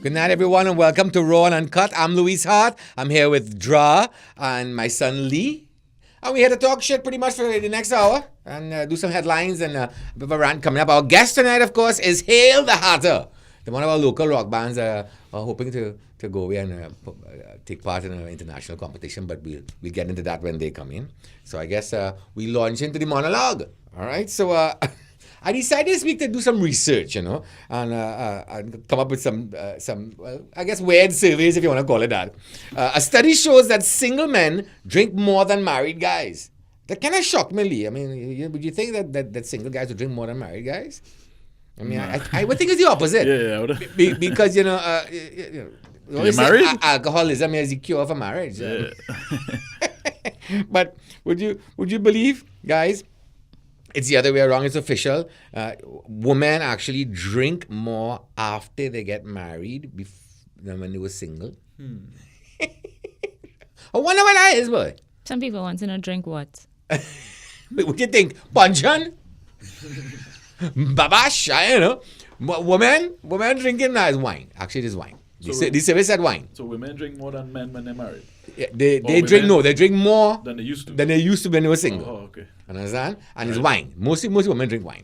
Good night, everyone, and welcome to Raw and Uncut. I'm Louis Hart. I'm here with Dra and my son Lee. And we're here to talk shit pretty much for the next hour and do some headlines and a bit of a rant coming up. Our guest tonight, of course, is Hail the Hatter. One of our local rock bands are hoping to go away and take part in an international competition, but we'll get into that when they come in. So I guess we launch into the monologue. All right, so I decided this week to do some research, and come up with some I guess weird surveys, if you want to call it that. A study shows that single men drink more than married guys. That kind of shocked me, Lee. I mean, would you think that single guys would drink more than married guys? I mean, I would think it's the opposite. Yeah, I would. Because, You're married? Alcoholism is the cure for marriage. Yeah. But would you believe, guys, it's the other way around. It's official. Women actually drink more after they get married than when they were single. I wonder what that is, boy. Some people want to know drink what? Wait, what do you think? Panchan? Babash? I don't know. Women drinking now is wine. Actually, it is wine. The survey said wine. So women drink more than men when they're married? Yeah, they drink more than they used to. Than they used to when they were single. Oh, okay. Understand? And it's wine. Most women drink wine.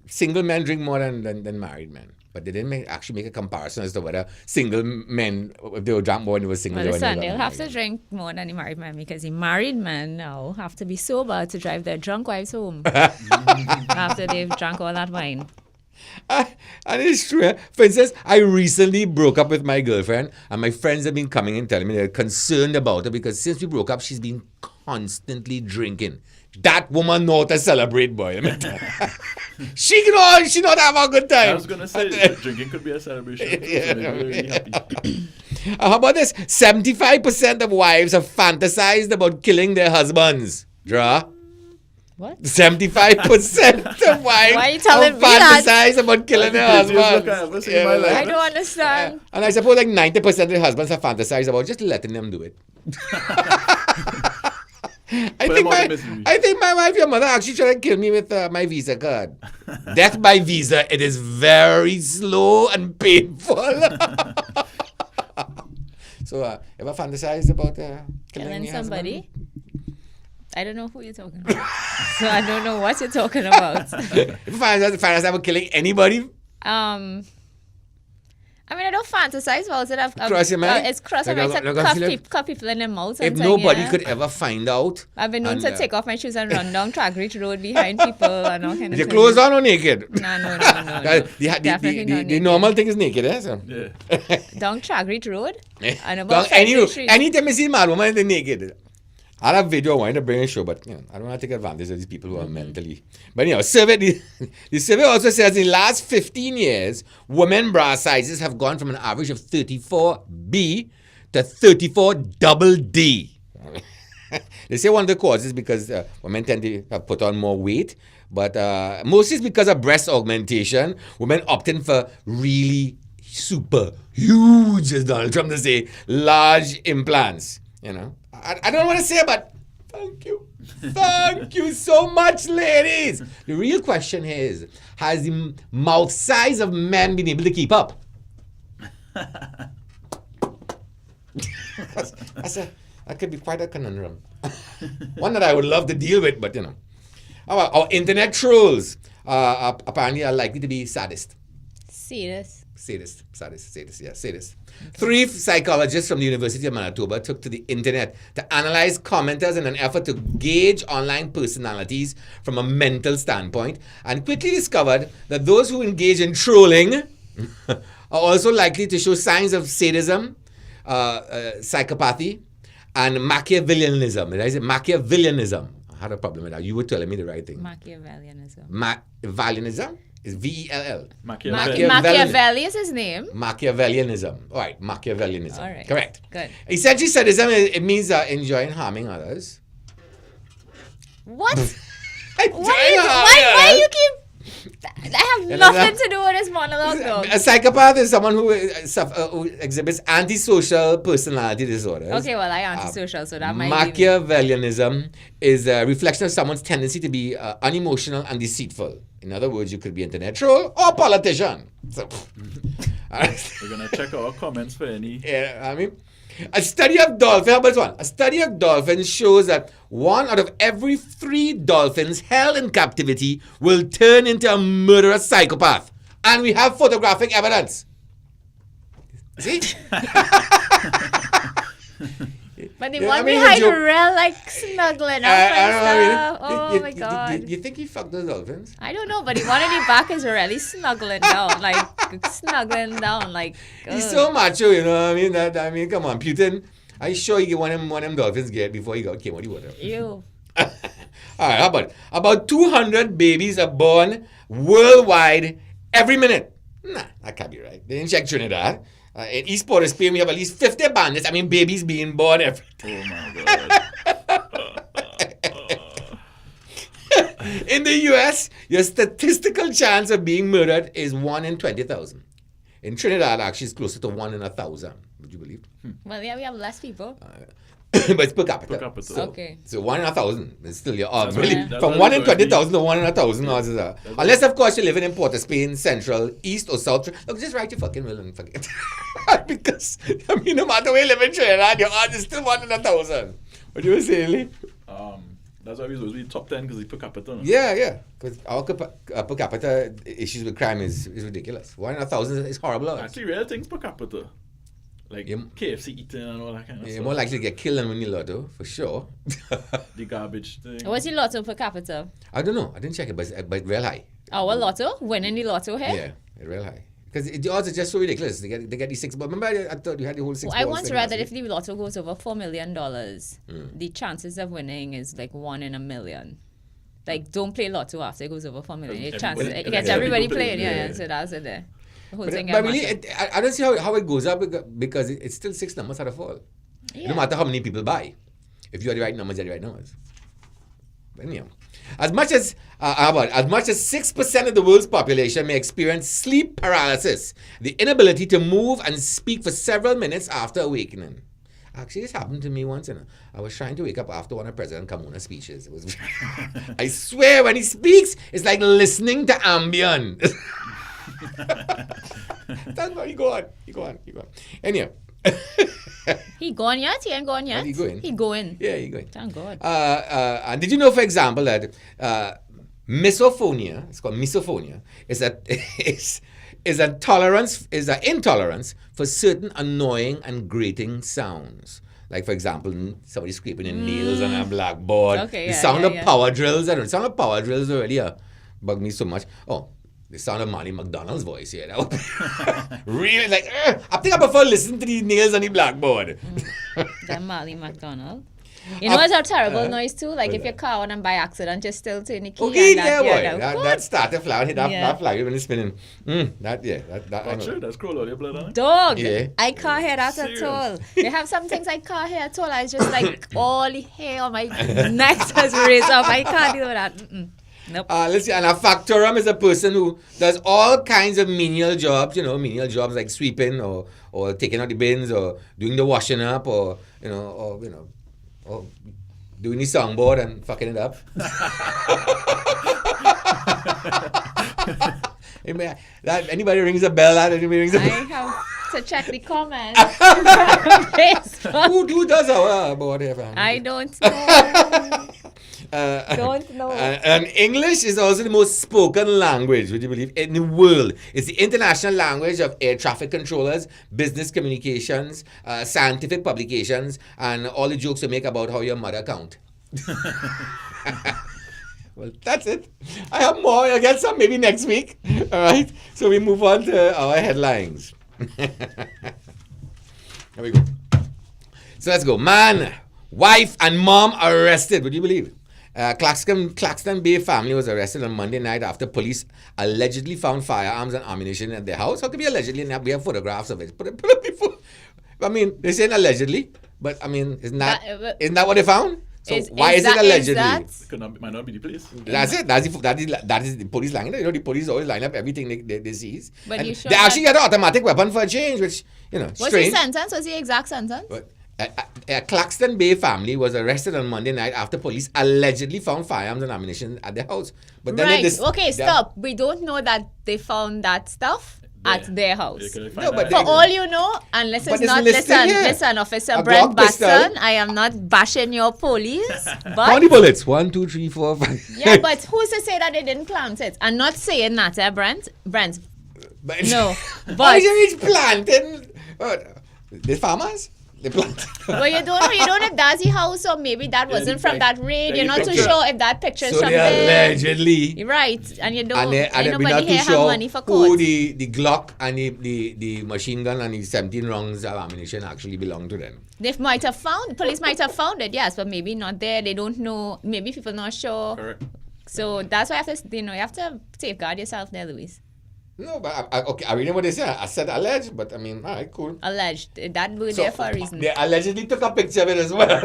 Single men drink more than married men. But they didn't actually make a comparison as to whether single men, if they were drunk more when they were single. Well, listen, they'll have to drink more than the married men because the married men now have to be sober to drive their drunk wives home after they've drunk all that wine. And it's true. For instance, I recently broke up with my girlfriend, and my friends have been coming and telling me they're concerned about her because since we broke up, she's been constantly drinking. That woman know to celebrate, boy. She not have a good time. I was going to say, drinking could be a celebration. Yeah. So really happy. How about this? 75% of wives have fantasized about killing their husbands. Dra? What? 75% of wives Why are you telling have me that? fantasized about killing their husbands. I don't understand. And I suppose like 90% of the husbands have fantasized about just letting them do it. I think my wife, your mother, actually tried to kill me with my Visa card. Death by Visa, it is very slow and painful. So, ever fantasized about killing your somebody? husband? I don't know who you're talking about. So I don't know what you're talking about. Ever fantasized about killing anybody? I mean, I don't fantasize about it. Cross your mind? It's cross my Like, mind to cuff people in their mouth. If nobody could ever find out. I've been known to take off my shoes and run down Tragreach Road behind people and all kind of Your things. clothes on or naked? No. Definitely not The naked. normal thing is naked, eh? So. Yeah. Down Tragreach Road? And Down about anytime you see a mad woman, they're naked. I have a video I wanted to bring a show, but I don't want to take advantage of these people who are mentally. But the survey also says in the last 15 years, women bra sizes have gone from an average of 34B to 34D. They say one of the causes is because women tend to have put on more weight, but mostly it's because of breast augmentation. Women opting for really super huge, as Donald Trump to say, large implants. I don't want to say, but thank you. Thank you so much, ladies. The real question here is, has the mouth size of men been able to keep up? That could be quite a conundrum. One that I would love to deal with, but Our internet trolls apparently are likely to be sadist. Sadist. 3 psychologists from the University of Manitoba took to the internet to analyze commenters in an effort to gauge online personalities from a mental standpoint, and quickly discovered that those who engage in trolling are also likely to show signs of sadism, psychopathy, and Machiavellianism. Did I say Machiavellianism? I had a problem with that. You were telling me the right thing. Machiavellianism. Machiavellianism? Is V-E-L-L. Machiavelli is his name. Machiavellianism. All right, Machiavellianism. All right. Correct. Good. Essentially, sadism, it means enjoying harming others. What? Why you keep... I have nothing to do with this monologue, though. A psychopath is someone who exhibits antisocial personality disorders. Okay, well, I antisocial, so that might be... Machiavellianism is a reflection of someone's tendency to be unemotional and deceitful. In other words, you could be internet troll or politician. So, We're gonna check our comments for any. Yeah, I mean, a study of dolphins. How about this one? A study of dolphins shows that 1 out of every 3 dolphins held in captivity will turn into a murderous psychopath, and we have photographic evidence. See? But the Yeah, one I mean, behind you- real like snuggling up I and don't know, I mean, stuff. Oh my god. You think he fucked those dolphins? I don't know, but the one in the back is really snuggling down, like snuggling down, like. He's ugh. so macho, you know what I mean? Come on, Putin. I sure you get one of them dolphins get before he came out of the water. Ew. All right, how about 200 babies are born worldwide every minute? Nah, that can't be right. They didn't check Trinidad. In East Port of Spain, we have at least 50 bandits. I mean, babies being born every Oh my god. In the US, your statistical chance of being murdered is 1 in 20,000. In Trinidad, actually, it's closer to 1 in 1,000. Would you believe? Well, yeah, we have less people. But it's per capita. Per capita. So, Okay. So 1 in 1,000 is still your That's really what- that's from what 1 it in is, 20,000 to 1 in 1,000. Unless, of course, you're living in Port of Spain, Central, East, or South. Look, just write your fucking will and forget. Because, I mean, no matter where you live in Trinidad, your odds is still 1 in 1,000. What you were saying, Lee? That's why we supposed to be top 10 because we per capita. No? Yeah. Because our per capita issues with crime is ridiculous. 1 in 1,000 is horrible odds. Actually, real things per capita. Like Yeah. KFC eating and all that kind of You're stuff. more likely to get killed than winning lotto, for sure. The garbage thing. What's the lotto per capita? I don't know. I didn't check it, but real high. Our lotto? Winning the lotto here? Yeah, real high. Because the odds are just so ridiculous. They get these 6 balls. Remember, I thought you had the whole 6 Well, balls. I once thing read last that week? if the lotto goes over $4 million, the chances of winning is like 1 in a million. Like, don't play lotto after it goes over 4 million. Your chances, Everybody- it gets everybody everybody playing. plays, Yeah, yeah. so that's it there. The whole thing But gets really, massive. I don't see how it goes up because it's still 6 numbers out of all. Yeah. No matter how many people buy. If you are the right numbers, you're the right numbers. But anyhow, as much as 6% of the world's population may experience sleep paralysis, the inability to move and speak for several minutes after awakening. Actually, this happened to me once, and I was trying to wake up after one of President Kamuna's speeches. It was, I swear, when he speaks, it's like listening to Ambien. That's why you go on. Anyhow. He gone yet? He ain't gone yet? He going. He going. Yeah, you're going. Thank God. And did you know, for example, that misophonia, it's called misophonia, is an intolerance for certain annoying and grating sounds. Like, for example, somebody scraping their nails on a blackboard. Okay, the yeah, sound yeah, of yeah. power drills. I don't know. The sound of power drills already bug me so much. Oh, the sound of Marty McDonald's voice here. That would really like, I think I prefer listening to the nails on the blackboard. That Molly McDonald. You know it's a terrible noise too? Like if that? your car went and by accident just still turn the key. Okay, and yeah, boy. that, That starter flower hit that, Yeah. that flag when it's spinning. That I Oh, know. sure, that's cool. All your blood on it. Dog, Yeah. I can't hear that Serious? at all. They have some things I can't hear at all. I just like all the hair on my neck has raised up. I can't deal with that. Mm-mm. Nope. Let's see. And a factorum is a person who does all kinds of menial jobs. Menial jobs like sweeping or taking out the bins or doing the washing up or doing the songboard and fucking it up. Anybody rings a bell? Anybody rings a I bell? have to check the comments. Facebook. Who does our board here, fam? I don't know. Don't know. And English is also the most spoken language, would you believe, in the world. It's the international language of air traffic controllers, business communications, scientific publications, and all the jokes we make about how your mother count. Well, that's it. I have more. I'll get some maybe next week. All right. So we move on to our headlines. Here we go. So let's go. Man, wife, and mom arrested. Would you believe? Claxton Bay family was arrested on Monday night after police allegedly found firearms and ammunition at their house. How could be allegedly? We have photographs of it. Put it before. I mean, they're saying allegedly, but I mean, isn't that what they found? So why is it allegedly? Might not be the place. That's it. That is the police line. The police always line up everything they seize. But And you sure they actually that- got an automatic weapon for a change, which What's the strange. sentence? What's the exact sentence? But a Claxton Bay family was arrested on Monday night after police allegedly found firearms and ammunition at their house. But then Right. this, Okay, stop. We don't know that they found that stuff. at their house. Yeah, 'cause they No, find but out- For all you know, unless But it's it's not, listed here. listen, Officer A Brent Glock pistol. Batson, I am not bashing your police, How many but bullets? 1, 2, 3, 4, 5. yeah, but who's to say that they didn't plant it? I'm not saying that, Brent. But No, Why but is it planting? The farmers? They plant. well, you don't know. You don't know if that's the house or maybe that wasn't from that raid. You're the not too picture. sure if that picture is So from they there. allegedly. Right, and you don't. And ain't we're nobody not too here have sure money for who court. the Glock and the machine gun and the 17 rounds of ammunition actually belong to them. They might have found. Police might have found it. Yes, but maybe not there. They don't know. Maybe people not sure. Correct. So that's why you have to. You have to safeguard yourself there, Luis. No, but okay, I read what they said. I said alleged, but I mean, all right, cool. Alleged. That word So, there for a reason. They allegedly took a picture of it as well.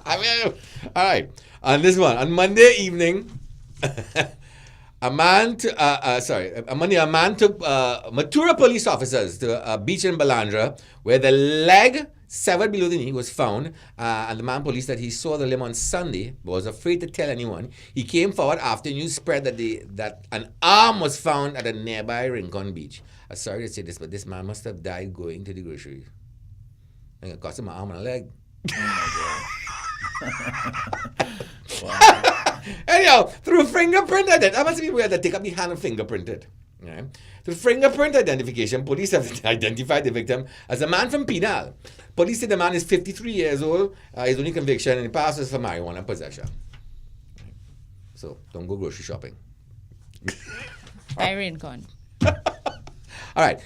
I mean, all right. On this one, on Monday evening, a man took Matura police officers to a beach in Balandra where the leg severed below the knee was found, and the man police that he saw the limb on Sunday but was afraid to tell anyone. He came forward after news spread that an arm was found at a nearby Rincon beach. I'm sorry to say this, but this man must have died going to the grocery. And it cost him an arm and a leg. Anyhow, through fingerprint identification, that must be where they take up the hand and fingerprint it. Right? Through fingerprint identification, police have identified the victim as a man from Penal. Police say the man is 53 years old. His only conviction in the past was for marijuana possession. So don't go grocery shopping. By Rincon. All right.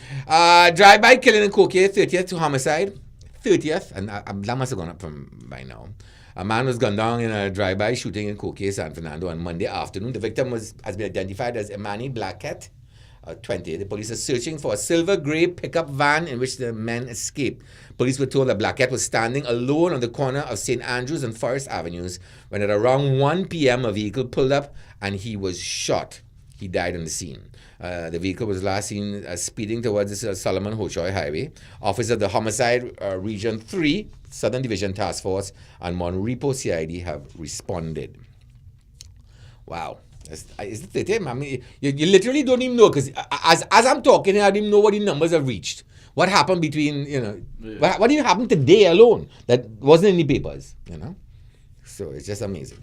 Drive-by killing in Coquet, 30th to homicide. 30th, and that must have gone up from by now. A man was gunned down in a drive-by shooting in Coquet, San Fernando on Monday afternoon. The victim has been identified as Imani Blackett, 20. The police are searching for a silver grey pickup van in which the men escaped. Police were told that Blackett was standing alone on the corner of St. Andrews and Forest Avenues when at around 1 p.m. a vehicle pulled up and he was shot. He died on the scene. The vehicle was last seen speeding towards the Solomon Hochoy Highway. Officers of the Homicide Region 3, Southern Division Task Force, and Monrepo CID have responded. Wow. Is it 30? I mean, you literally don't even know, because as I'm talking, I don't even know what the numbers have reached. What happened between, what did happen today alone that wasn't in the papers, So it's just amazing.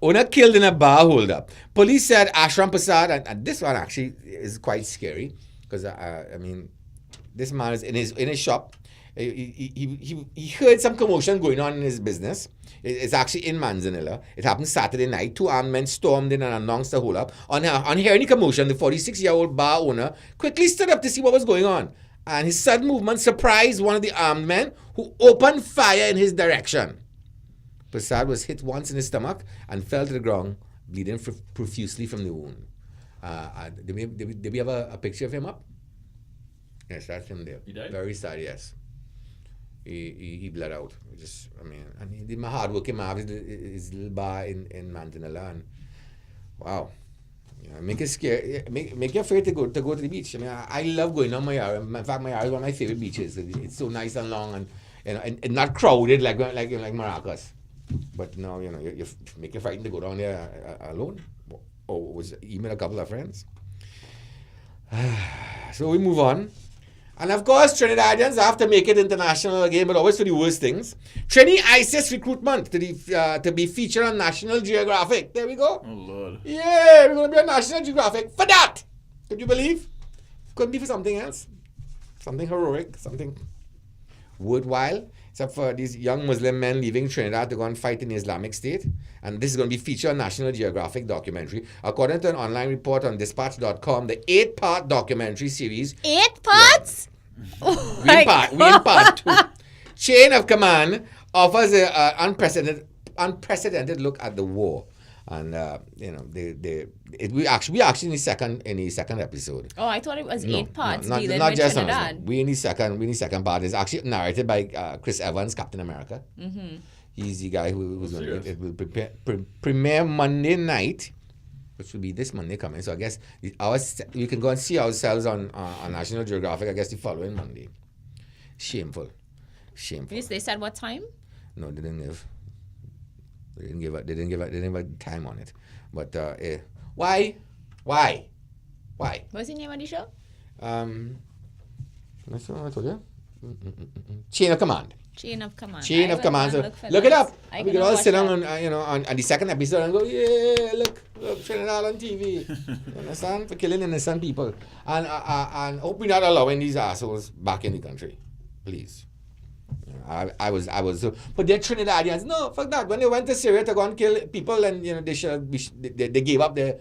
Owner killed in a bar holdup. Police said Ashram Prasad, and this one actually is quite scary, because this man is in his shop. He heard some commotion going on in his business. It's actually in Manzanilla. It happened Saturday night. 2 armed men stormed in and announced the holdup. On hearing the commotion, the 46-year-old bar owner quickly stood up to see what was going on, and his sudden movement surprised one of the armed men, who opened fire in his direction. Prasad was hit once in his stomach and fell to the ground, bleeding profusely from the wound. Did we have a picture of him up? Yes, that's him there. He died? Very sad, yes. He bled out. And he did my hard work. His little bar in Manzanilla, and wow. Make it scary. Make you afraid to go to the beach. I love going on my yard. In fact, my yard is one of my favorite beaches. It's so nice and long, and not crowded like Maracas. But no, you make you frightened to go down there alone, or even a couple of friends. So we move on. And of course, Trinidadians have to make it international again, but always for the worst things. Trini ISIS recruitment to be featured on National Geographic. There we go. Oh, Lord. Yeah, we're going to be on National Geographic for that. Could you believe? Couldn't be for something else. Something heroic, something worthwhile. Except for these young Muslim men leaving Trinidad to go and fight in the Islamic State. And this is going to be featured on National Geographic documentary. According to an online report on dispatch.com, the 8-part documentary series... 8 parts? Yeah. Oh we in part 2. Chain of Command offers an unprecedented look at the war. And, we actually in the second episode. Oh, I thought it was 8 parts. Not with just Trinidad. on we in the second part. It's actually narrated by Chris Evans, Captain America. Mm-hmm. He's the guy who's going to. It will premiere Monday night, which will be this Monday coming. So I guess we can go and see ourselves on National Geographic. I guess the following Monday. Shameful. They said what time? No, they didn't give. They didn't give a time on it. But Why? What's the name of the show? That's what I told you. Chain of Command. Chain of Command. Chain of Command. So look it up. We can all sit down on the second episode and go, yeah, look, Trinidad on TV. You understand? For killing innocent people. And hope we're not allowing these assholes back in the country. Please. I was but they're Trinidadians. No, fuck that. When they went to Syria to go and kill people, and they gave up their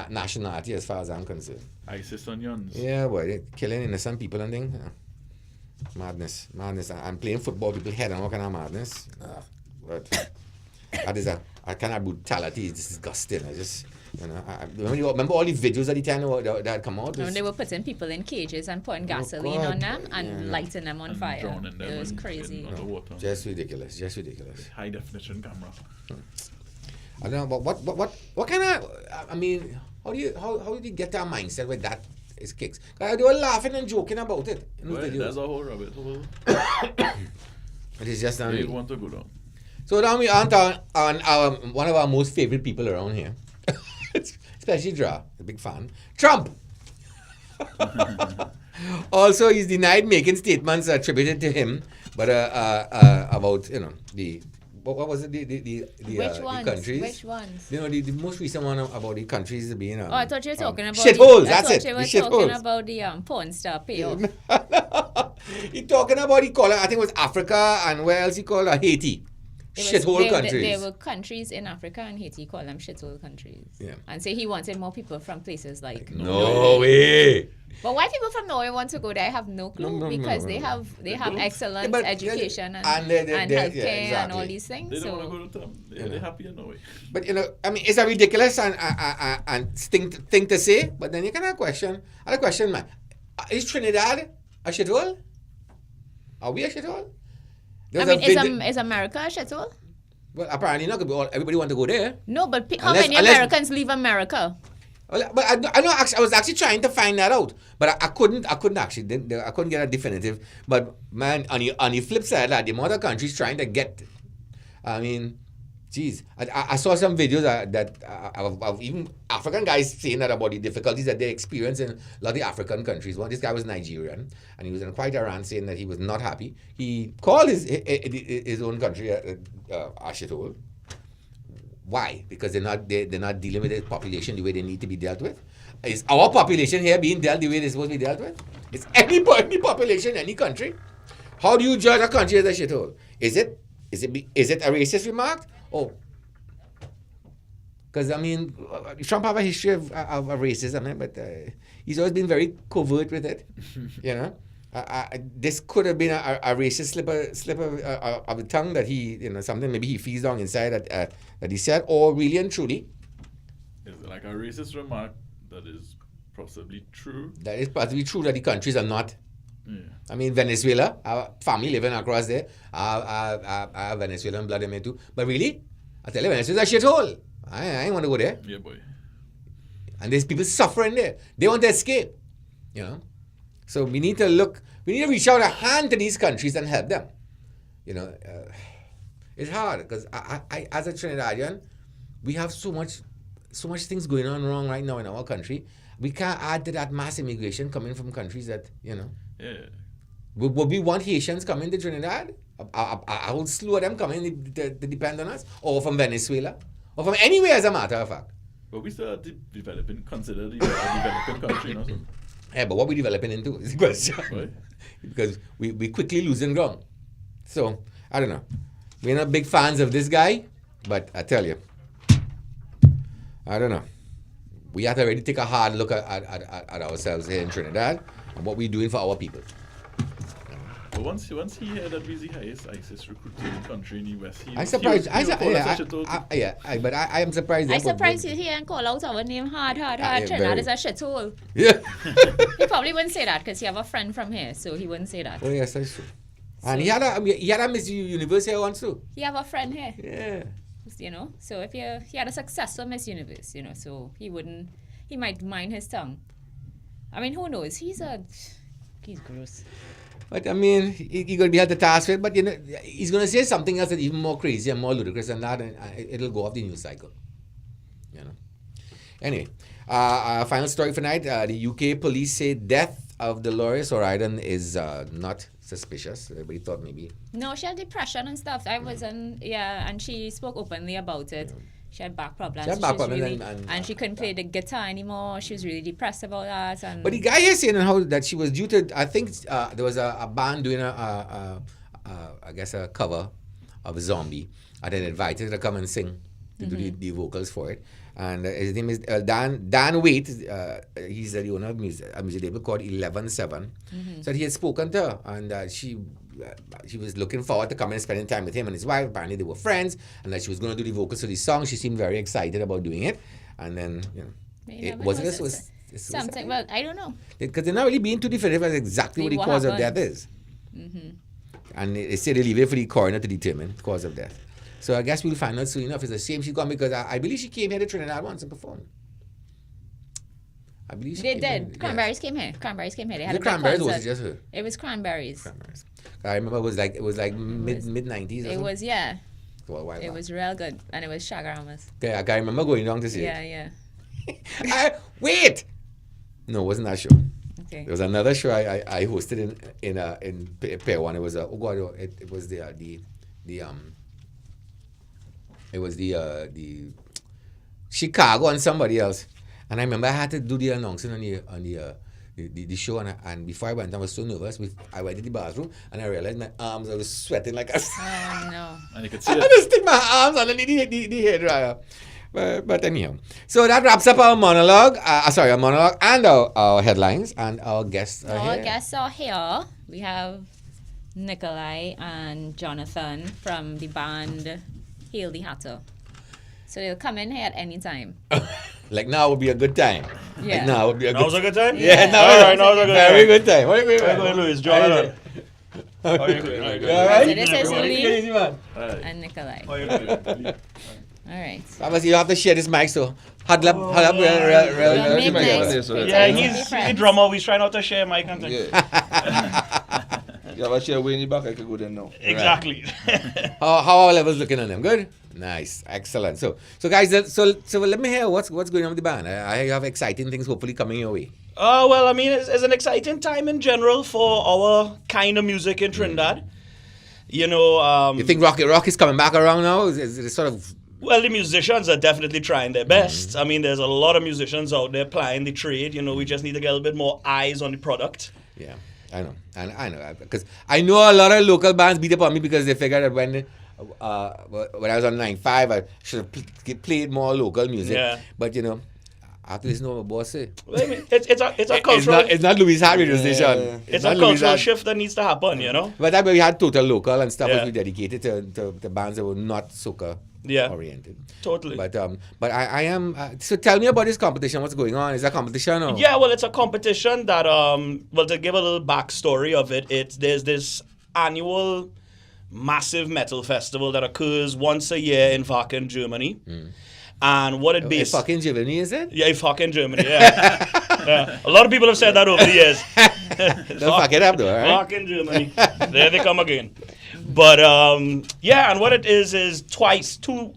nationality as far as I'm concerned. ISIS onions. Yeah, boy, they're killing innocent people and things. Madness. I'm playing football, people head and all kind of madness. But that is a kind of brutality. It's disgusting. I just, I remember all the videos at the time that had come out. When they were putting people in cages and putting gasoline on them and lighting them on fire. Drowning them It was crazy. Underwater. Just ridiculous. High definition camera. I don't know, but what kind of, I mean, how do you get that mindset with that is kicks? Because they were laughing and joking about it in those videos. There's a whole rabbit hole. It is just not You really. want to go down. So now we on our one of our most favorite people around here, especially Dra, a big fan. Trump. Also, he's denied making statements attributed to him, but about the. What was it? The countries? Which ones? The most recent one about the countries being. I thought you were talking about shitholes. That's it. You were The talking shitholes. about the porn star payoff. He talking about, he called it, I think it was Africa, and where else he called it? Haiti. Shithole countries. There were countries in Africa and Haiti call them shithole countries. Yeah. And say he wanted more people from places like No way. But why people from Norway want to go there, I have no clue because they have excellent but education and healthcare healthcare and all these things. They don't So want to go to them. They're happy in Norway. But I mean, it's a ridiculous and thing to say. But then you can have a question. I have a question, man. Is Trinidad a shithole? Are we a shithole? Is America a shithole? Well, apparently not. Everybody want to go there. No, but how many Americans leave America? Well, but I know. I was actually trying to find that out, but I couldn't actually. I couldn't get a definitive. But man, on the flip side, like the amount of countries trying to get. I mean, geez, I saw some videos of even African guys saying that about the difficulties that they experience in a lot of the African countries. One, this guy was Nigerian, and he was in quite a rant saying that he was not happy. He called his own country a shithole. Why? Because they're not dealing with the population the way they need to be dealt with. Is our population here being dealt the way they're supposed to be dealt with? Is any population, any country? How do you judge a country as a shithole? Is it a racist remark? Oh, because I mean, Trump have a history of racism, but he's always been very covert with it. This could have been a racist slip of the tongue that he, something maybe he feels down inside that he said, or really and truly. Is it like a racist remark that is possibly true? That is possibly true that the countries are not. Yeah. I mean, Venezuela, our family living across there, I have Venezuelan blood in me too. But really, I tell you, Venezuela's a shithole. I ain't want to go there. Yeah, boy. And there's people suffering there. They want to escape. So we need to reach out a hand to these countries and help them. It's hard because I as a Trinidadian, we have so much things going on wrong right now in our country. We can't add to that mass immigration coming from countries that, Yeah. Would we want Haitians coming to Trinidad? A whole slew of them coming to depend on us? Or from Venezuela? Or from anywhere, as a matter of fact. But we still are considered a developing country, so. Yeah, but what we developing into is the question. Right. Because we quickly losing ground. So, I don't know. We're not big fans of this guy, but I tell you, I don't know. We have to really take a hard look at ourselves here in Trinidad and what we're doing for our people. But once he heard that we're the highest ISIS recruiting country in the West, I'm surprised. But I am surprised. I'm surprised you hear and call out our name hard. Trinidad is a shithole. Yeah. He probably wouldn't say that because he have a friend from here, so he wouldn't say that. Oh yes, that's true. And he had a Miss Universe here once too. He have a friend here. Yeah. So if he had a successful Miss Universe, so he might mind his tongue. I mean, who knows? He's gross. But I mean, he's going to be held to task with it, but he's going to say something else that's even more crazy and more ludicrous than that, and it'll go off the news cycle. Anyway, final story for night. The UK police say death of Dolores O'Riordan is not suspicious. Everybody thought maybe. No, she had depression and stuff. I wasn't, and she spoke openly about it. She had back problems. She had back problems and she couldn't play the guitar anymore. She was really depressed about that. And but the guy here saying how that she was due to, I think there was a band doing I guess a cover of Zombie, and then invited her to come and sing to do the vocals for it. And his name is Dan Waite. He's the owner of a music label called 11-7. So he had spoken to her, and she was looking forward to coming and spending time with him and his wife. Apparently they were friends, and that she was going to do the vocals for the song. She seemed very excited about doing it. And then, something. Well, I don't know. Because they're not really being too definitive as exactly what the cause of death is. And they say they leave it for the coroner to determine the cause of death. So I guess we'll find out soon enough. It's a shame she's gone, because I believe she came here to Trinidad once and performed. I believe they did. Cranberries came here. They had the a Cranberries, concert. or was it just her? It was Cranberries. I remember it was like mid 90s. It was, yeah. Well, why it was real good, and it was Shagaramas. Yeah, I remember going down to see it. Yeah. Wait. No, it wasn't that show. Okay. There was another show I hosted in Pier 1. It was it was the Chicago and somebody else. And I remember I had to do the announcing on the show, and before I went, I was so nervous. I went to the bathroom and I realized my arms, I was sweating like a. Oh no! And you could see I had to stick my arms underneath the hair dryer. But anyhow, so that wraps up our monologue. Our monologue and our headlines, and our guests are here. Our guests are here. We have Nikolai and Jonathan from the band Hail the Hatter. So they'll come in here at any time. Like now would be a good time. Yeah. Like now would be a Now's a good time? Yeah, now is a good very time. good time. What are you going, Louis? Jonathan. How are you going? All right. So this is Lee man. and Nikolai. How are you going? All right. Obviously, you have to share this mic, so huddle up, Make nice. Yeah, he's the drummer. We try not to share mic and things. You have a share way in the back, I could go there now. Exactly. How our levels looking on them? Good? Nice. Excellent. So guys, so let me hear what's going on with the band. I have exciting things hopefully coming your way. Well, I mean, it's an exciting time in general for our kind of music in Trinidad. You know... you think rock is coming back around now? Is it sort of... Well, the musicians are definitely trying their best. I mean, there's a lot of musicians out there plying the trade. You know, we just need to get a little bit more eyes on the product. Yeah, I know. And I know. Because I know a lot of local bands beat up on me because they figured that when I was on 9.5, I should have played more local music. Yeah. But, you know, I have to listen to what my boss say. Well, I mean, it's a cultural... It's not Louis Hart radio station. It's a cultural shift that needs to happen, you know? But that way we had total local and stuff was dedicated to bands that were not soca oriented. Totally. But I am... so tell me about this competition. What's going on? Is that competition? Or? Yeah, well, it's a competition that... well, to give a little backstory of it, there's this annual massive metal festival that occurs once a year in Wacken, Germany. And what it based... fucking Germany, is it? Yeah, fucking Germany, yeah. Yeah. A lot of people have said that over the years. Don't fuck it up though, right? Fucking Germany. There they come again. But, yeah, and what it is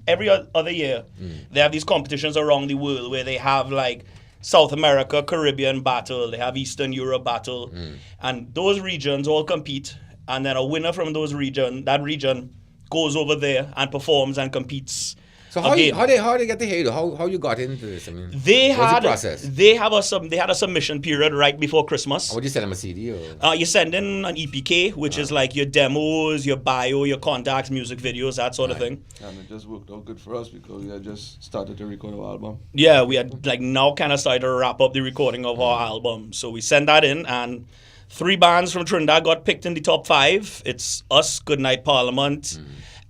every other year, they have these competitions around the world where they have, like, South America, Caribbean battle, they have Eastern Europe battle, and those regions all compete, and then a winner from that region goes over there and performs and competes. So how they get to hear you? How you got into this? I mean, what's the process? They had a submission period right before Christmas. Would you send them a CD or? You send in an EPK, which is like your demos, your bio, your contacts, music videos, that sort of thing. And it just worked out good for us because we had just started to record our album. Yeah, we had like now kind of started to wrap up the recording of our album. So we sent that in, and 3 bands from Trinidad got picked in the top 5. It's us, Goodnight Parliament,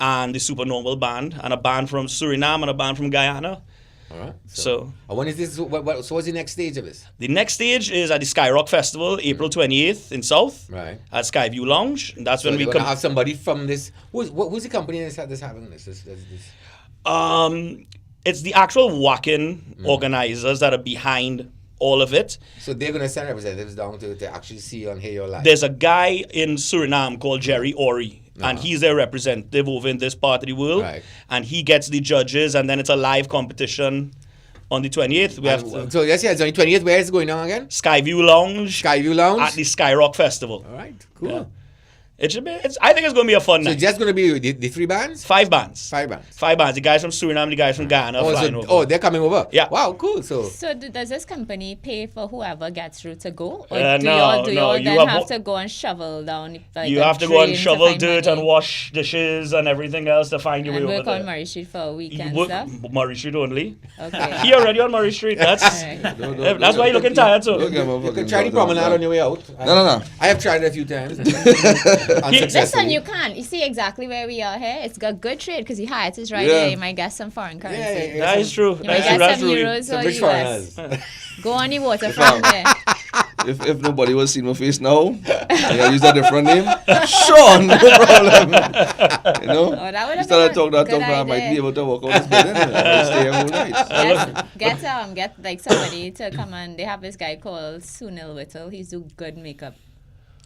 and the Supernormal Band, and a band from Suriname and a band from Guyana. All right. So when is this? So what's the next stage of this? The next stage is at the Skyrock Festival, April 28th in South, right, at Skyview Lounge. And that's so when we have somebody from this. Who's the company that's having this? It's the actual Wacken organizers that are behind all of it. So they're gonna send representatives down to actually see you and hear your live. There's a guy in Suriname called Jerry Ori. And he's their representative over in this part of the world. Right. And he gets the judges, and then it's a live competition On the 28th, we have to So yes, it's on the 20th. Where is it going on again? Skyview Lounge Skyview Lounge. at the Skyrock Festival. All right, cool. Yeah. It should be. I think it's going to be a fun So night. just going to be the 3 bands? 5 bands. 5 bands. 5 bands. The guys from Suriname, the guys from Ghana flying over. They're coming over? Yeah. Wow, cool. So Does this company pay for whoever gets through to go? Or No, do y'all no, then you have to go and shovel down? Like, You a have to go and drain shovel find dirt money and wash dishes and everything else to find your way and over work there. on Murray Street for a You weekend work stuff? Murray Street only. Okay. He already on Murray Street. That's Alright. that's why you're looking tired. Don't So get my you fucking can try the daughter promenade back. on your way out. No. I have tried it a few times. Listen, you can. You see exactly where we are here. It's got good trade because the Hyatt is right Yeah. there. You might get some foreign currency. Yeah. that is true. You might That's true. get That's some true. euros Some or rich US. foreigners. Go on the waterfront there. If nobody will see my face now, and I use a different name, sure, no problem. You know? Oh, that would have Instead of been talk a that good talk, I might idea. be able to walk out this building and I'll stay here all night. Get like somebody to come and they have this guy called Sunil Whittle. He's do good makeup.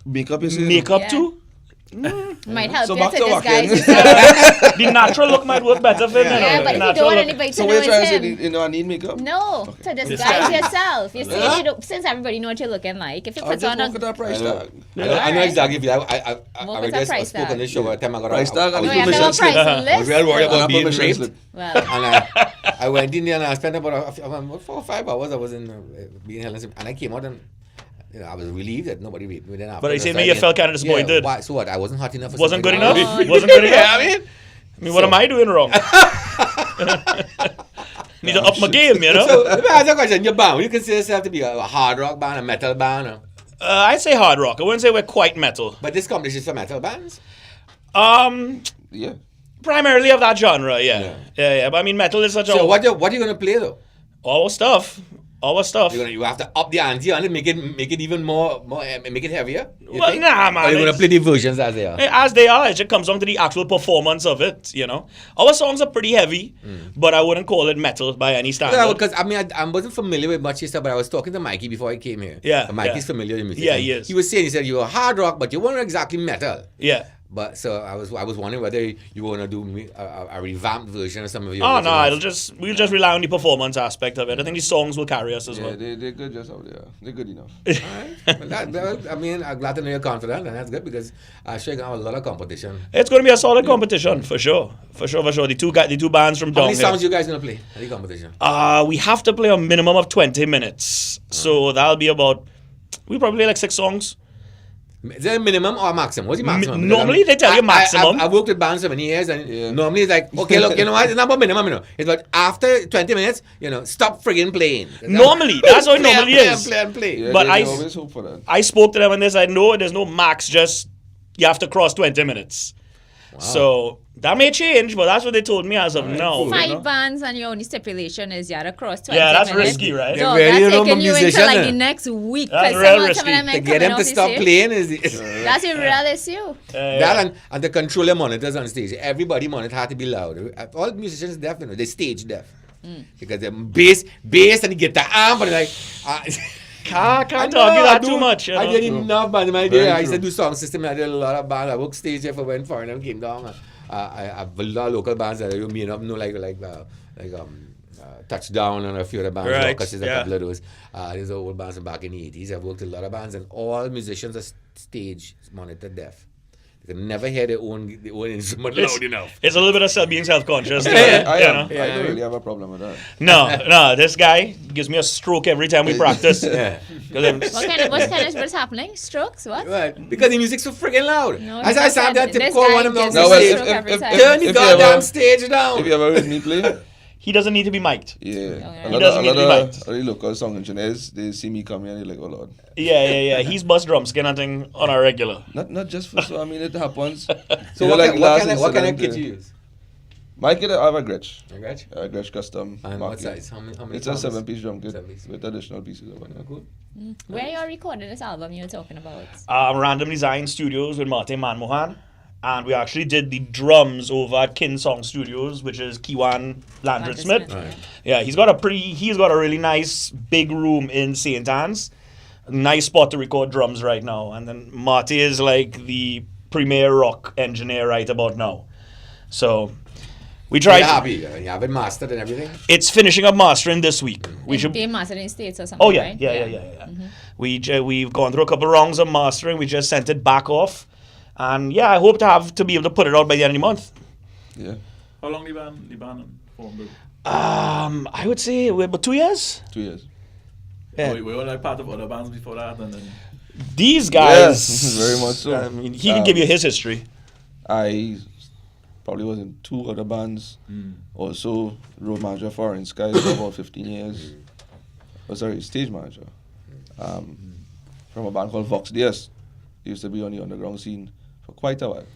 Makeup is Makeup Yeah. too. Might help So you back to to disguise working. yourself. The natural look might work better for him. Yeah, you know, but the if you natural don't want look. anybody to So know what you trying to it's say? him. You know, I need makeup? No, to disguise yourself. You see, you don't, since everybody know what you're looking like, if you I'll put just on walk at a that price I know. tag. I know Alright. exactly. I What was already that price spoke on tag? this show. By the time I got Price tag I and was no, the you have to permission have a slip. price I was list. real worried And about a being permission raped. slip. Well, And I went in there and I spent about 4 or 5 hours. I was in being held, and I came out and I was relieved that nobody raped me. Then But they said me you felt kind of disappointed. Yeah, why? So what? I wasn't hot enough. For Wasn't good something enough. else? Wasn't good enough. Yeah, I mean. What am I doing wrong? Need to up my game, you know. So let me ask you a question. Your band, would you consider yourself to be a hard rock band, a metal band? Or? I'd say hard rock. I wouldn't say we're quite metal. But this competition is for metal bands. Yeah. Primarily of that genre, yeah. But I mean, metal is such a So what are you gonna play though? our stuff. You have to up the ante on it, make it even more make it heavier. You Well, think? nah, man, Or you're gonna it's- play the versions as they are. As they are, it just comes down to the actual performance of it, you know. Our songs are pretty heavy, but I wouldn't call it metal by any standard. Yeah, because I mean, I wasn't familiar with much of your stuff, but I was talking to Mikey before I came here. Yeah, And Mikey's yeah. familiar with music. Yeah, and he is. He was saying, he said you were hard rock, but you weren't exactly metal. Yeah. But so I was wondering whether you were gonna do a revamped version of some of your. Oh no, originals. we'll just rely on the performance aspect of it. I think the songs will carry us as Yeah, well. they're good just out there. They're good enough. Alright. Well, I mean, I'm glad to know you're confident, and that's good because I'm sure you're gonna have a lot of competition. It's going to be a solid competition for sure. For sure. The two bands from How down many here. songs you guys gonna play at the competition? We have to play a minimum of 20 minutes. So that'll be we probably play like 6 songs. Is there a minimum or a maximum? What's the maximum? Because normally they tell you maximum. I've worked with bands for many years, and normally it's like, okay, look, you know what? It's not about minimum, you know. It's like after 20 minutes, stop friggin' playing. Normally, that's how it normally is. Play. Yeah, But they I- always hope for that. I spoke to them and they said, no, there's no max, just you have to cross 20 minutes. So that may change, but that's what they told me as of now. you 5 know? bands and your only stipulation is you had to cross 20 Yeah, that's minutes. risky, right? They're So very, that's you know, taking you into musician, like eh? the next week. That's 'cause real some of risky. them To ain't get coming them off to the stop stage. playing is That's the real issue. that and to control the monitors on stage. Everybody monitor had to be loud. All musicians deaf, they stage deaf. Because the bass and the guitar amp and like Can't I argue that do- too much. You know? I did enough band in my Very day. I used to true. do sound system. I did a lot of bands. I worked stage there for when foreigner came down. I have a lot of local bands that you may not know, like Touchdown and a few other bands. Right, Raucous is a yeah. couple of those. These are old bands from back in the 80s. I've worked with a lot of bands, and all musicians are stage monitor deaf. They can never hear their own instrument loud enough. It's a little bit of being self-conscious. I you am. know? I Yeah. don't really have a problem with that. No, this guy gives me a stroke every time we practice. Yeah. 'Cause I'm- What's happening? Strokes? What? Right. Because the music's so freaking loud. No, As I stand there to this call guy one of them gives down No, me well, stage, stroke every time. turn the if you goddamn ever- stage down. If you ever heard me play, he doesn't need to be mic'd. yeah. He A doesn't need to be lot mic'd. of the local song engineers, they see me come here and they're like, oh Lord. Yeah. He's bus drum skin hunting on a regular. Not just for so, I mean, it happens. So You know, what, last what kind of incident, kit you use? My kit, I have a Gretsch. I got you. A Gretsch custom. And what market. size? How many It's a pounds? 7-piece drum kit 7-piece. with additional pieces of it. Cool. Where are you recording this album you were talking about? Random Design Studios with Martin Manmohan. And we actually did the drums over at Kin Song Studios, which is Kiwan Landry Smith. Right. Yeah, he's got a really nice big room in St. Anne's. Nice spot to record drums right now. And then Marty is like the premier rock engineer right about now. So We You're tried. happy. You have it mastered and everything. It's finishing up mastering this week. They mastered in States or something, Oh yeah, right? yeah. We've gone through a couple of rounds of mastering. We just sent it back off, and yeah, I hope to be able to put it out by the end of the month. Yeah. How long the band formed? I would say about 2 years. 2 years. Yeah. We were like part of other bands before that, and then These guys, Yes, very much so. I mean, he can give you his history. I probably was in 2 other bands. Also, road manager for Orange Sky for about 15 years. Oh, sorry, stage manager. From a band called Vox DS. Used to be on the underground scene for quite a while.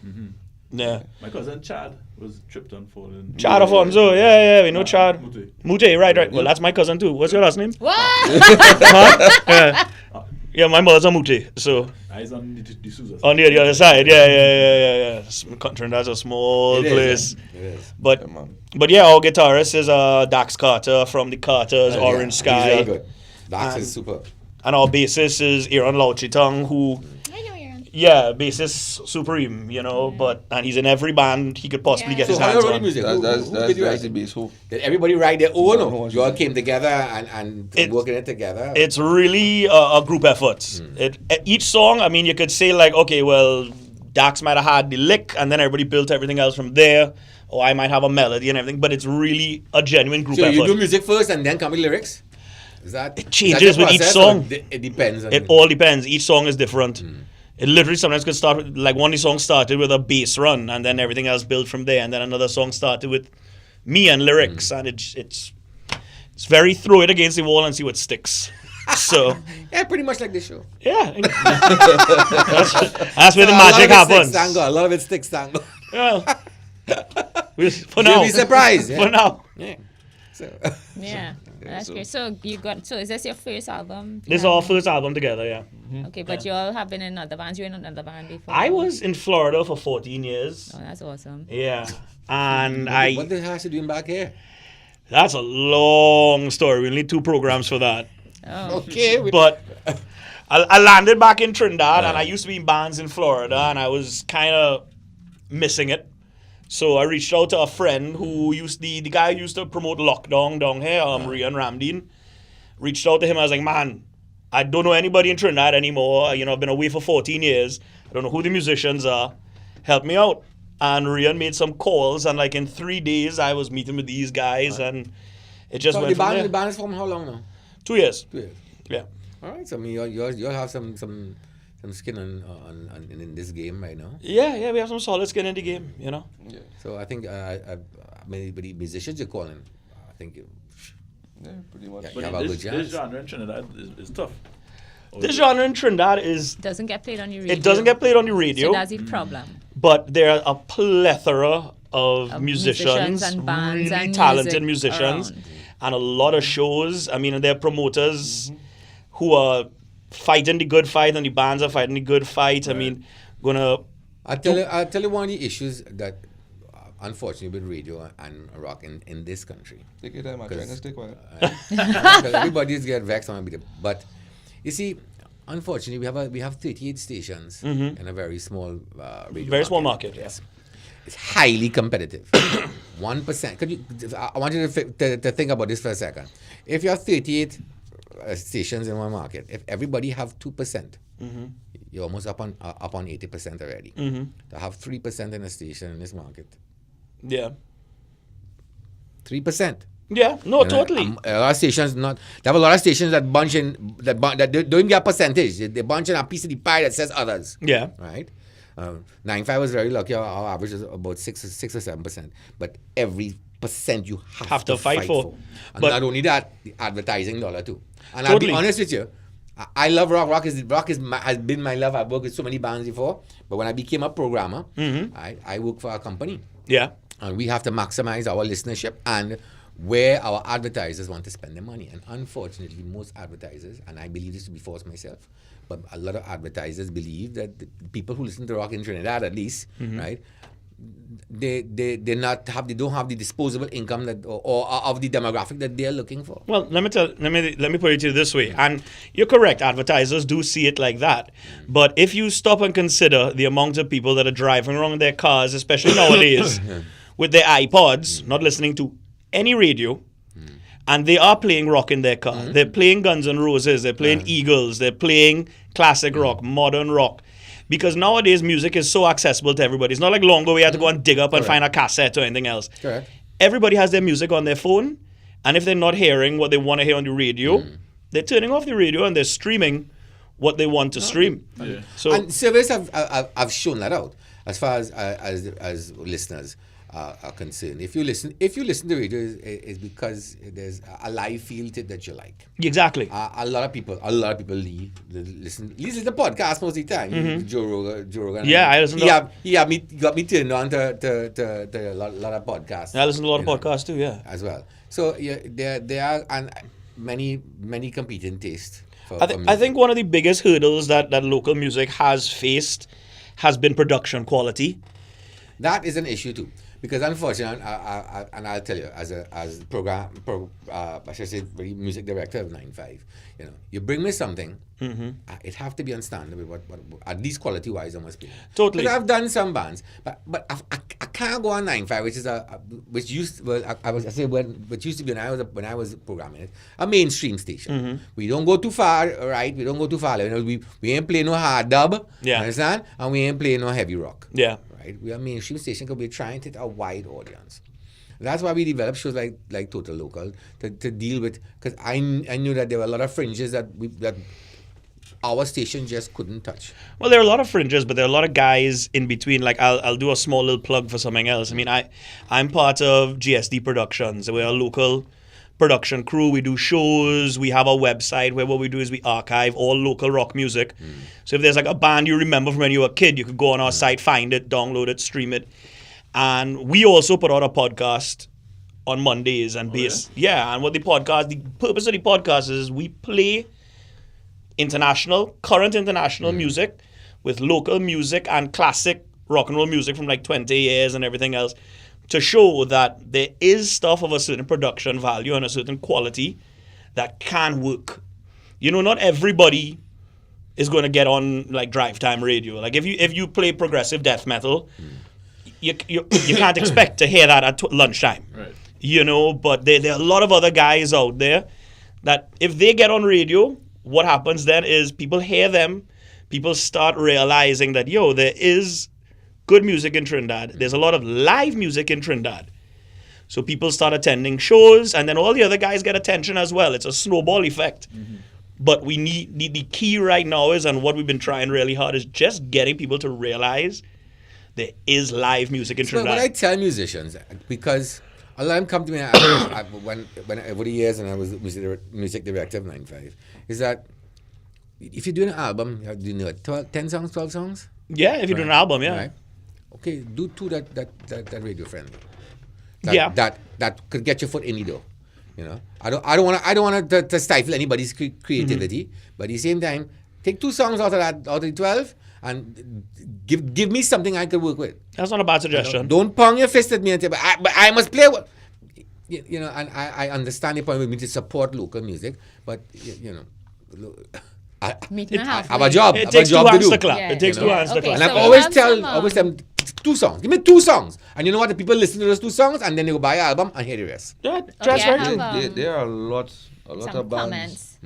Yeah. my cousin Chad was tripped on falling. Chad Afonso, yeah, we know Chad. Mute. Mute, right. Well, that's my cousin too. What's your last name? What? Huh? Yeah, my mother's a Mute, so Eyes on the Sousa. on the other side, yeah. Trinidad's a small It is, place. yeah. It is. But Yeah, man. our guitarist is Dax Carter from the Carters, Orange He's Sky. really good. Dax is super. And our bassist is Aaron Lauchitong, who, I know Aaron. bassist supreme, and he's in every band he could possibly get So his how you hands wrote the on. music? That's Who did you the write? base hope. Did everybody write their own? No, Or no, you all no. came together and working it together? It's really a group effort. Each song, I mean, you could say like, okay, well, Dax might have had the lick, and then everybody built everything else from there. Or I might have a melody and everything, but it's really a genuine group so effort. you do music first and then come with lyrics? Is that It changes with each song. It depends. It all depends. Each song is different. It literally sometimes could start with, like one of the songs started with a bass run, and then everything else built from there, and then another song started with me and lyrics, and it's very throw it against the wall and see what sticks. So Yeah, pretty much like this show. yeah, that's where the A magic lot of it sticks, happens. thank God. A lot of it sticks, thank God. Well, for You'll now, be surprised. for Yeah. now. Yeah. So, Yeah, that's great. So is this your first album? This is our first album together. Yeah, Okay, but you all have been in other bands. You were in another band before. I was in Florida for 14 years. Oh, that's awesome. Yeah, and what the hell is he doing back here? that's a long story. We need 2 programs for that. Oh, Okay. But I landed back in Trinidad, and I used to be in bands in Florida, and I was kind of missing it. So I reached out to a friend who the guy who used to promote Lockdown down here, Rian Ramdeen. Reached out to him. I was like, man, I don't know anybody in Trinidad anymore. I've been away for 14 years. I don't know who the musicians are. Help me out. And Rian made some calls, and like in 3 days, I was meeting with these guys, and it just So went from the there. band is from how long now? 2 years. 2 years. Yeah. All right. So I mean, you all have some skin in this game right now. Yeah, we have some solid skin in the game, So I think the musicians you're calling, I think Yeah, pretty much. Yeah, But have a good this chance. genre in Trinidad is tough. This genre in Trinidad doesn't get played on your radio. it doesn't get played on the radio, So that's the problem. but there are a plethora of Of musicians, musicians and bands really and talented music musicians, around. and a lot of shows. I mean, and there are promoters who are fighting the good fight, and the bands are fighting the good fight. I mean, I'll tell you one of the issues that unfortunately with radio and rock in this country. Take your time, I'm trying to stay quiet. Because everybody's get vexed on it. But you see, unfortunately, we have 38 stations in a very small radio very small market. Yes. It's highly competitive. 1%. I want you to think about this for a second. If you have 38 stations in one market, if everybody have 2%, you're almost up on 80% already. To have 3% in a station in this market, Yeah. 3%. Yeah. No, totally. A lot of stations they have a lot of stations that bunch in that don't get a percentage. They bunch in a piece of the pie that says others. Yeah. Right. 9-5 was very lucky. Our average is about 6 or 7%. But every percent you have to fight for. And But- not only that, the advertising dollar too. And Totally. I'll be honest with you, I love rock. Rock has been my love. I've worked with so many bands before. But when I became a programmer, I work for a company. Yeah. And we have to maximize our listenership and where our advertisers want to spend their money. And unfortunately, most advertisers, and I believe this to be false myself, but a lot of advertisers believe that the people who listen to rock in Trinidad, at least, right, they don't have the disposable income that or of the demographic that they're looking for. Well, let me put it to you this way, and you're correct. Advertisers do see it like that, but if you stop and consider the amount of people that are driving around their cars, especially nowadays, with their iPods, not listening to any radio, and they are playing rock in their car. They're playing Guns N' Roses, they're playing Eagles, they're playing classic rock, modern rock. Because nowadays music is so accessible to everybody. It's not like long ago we had to go and dig up and find a cassette or anything else. Correct. Everybody has their music on their phone, and if they're not hearing what they want to hear on the radio, they're turning off the radio and they're streaming what they want to stream. Yeah. So And surveys have shown that out as far as listeners are concerned. If you listen to radio, is because there's a live feel to it that you like. exactly. A lot of people listen to podcast most of the time. Joe Rogan. Yeah, I listen to He got me turned on to a lot of podcasts. I listen to a lot of you know, podcasts too, yeah. as well. So yeah, there are and many competing tastes. For I music. think one of the biggest hurdles that local music has faced has been production quality. That is an issue too, because unfortunately, and I'll tell you, as I should say, music director of 9-5, you bring me something, it have to be on standard with what at least quality wise I must be. Totally. Because I've done some bands, but I can't go on 9-5, which used to be when I was programming it, a mainstream station. We don't go too far, right? We don't go too far. We ain't play no hard dub, understand? And we ain't play no heavy rock. Yeah. Right? We are a mainstream station because we're trying to hit a wide audience. That's why we developed shows like Total Local to deal with, because I knew that there were a lot of fringes that our station just couldn't touch. Well, there are a lot of fringes, but there are a lot of guys in between. Like I'll do a small little plug for something else. I mean, I'm part of GSD Productions. We're a local production crew. We do shows. We have a website where what we do is we archive all local rock music. So if there's like a band you remember from when you were a kid, you could go on our site, find it, download it, stream it. And we also put out a podcast on Mondays and and what the purpose of the podcast is we play current international music with local music and classic rock and roll music from like 20 years and everything else, to show that there is stuff of a certain production value and a certain quality that can work. Not everybody is going to get on like drive time radio. Like if you play progressive death metal, you can't expect to hear that at lunchtime. Right. But there are a lot of other guys out there that if they get on radio, what happens then is people hear them, people start realizing that, there is good music in Trinidad. There's a lot of live music in Trinidad. So people start attending shows, and then all the other guys get attention as well. It's a snowball effect. But we need the key right now is, and what we've been trying really hard is just getting people to realize there is live music in Trinidad. What I tell musicians, because a lot of them come to me when over the years, and I was music director of 9-5, is that if you're doing an album, you do 10 songs, 12 songs? Yeah, if you're doing an album, yeah. Right. Okay, do two that radio friendly. That could get your foot in the door. I don't want to stifle anybody's creativity, but at the same time, take 2 songs out of the 12 and give me something I could work with. That's not a bad suggestion. Don't pound your fist at me and say, but I must play. And I understand your point with me to support local music, but I have a job. It takes 2 hands to clap. Yeah. It takes 2 hands to clap. And So I always tell them 2 songs. Give me 2 songs, and you know what? The people listen to those 2 songs, and then they go buy an album and hear the rest. Yeah, Okay, that's I right. have, There are a lot some of bands. comments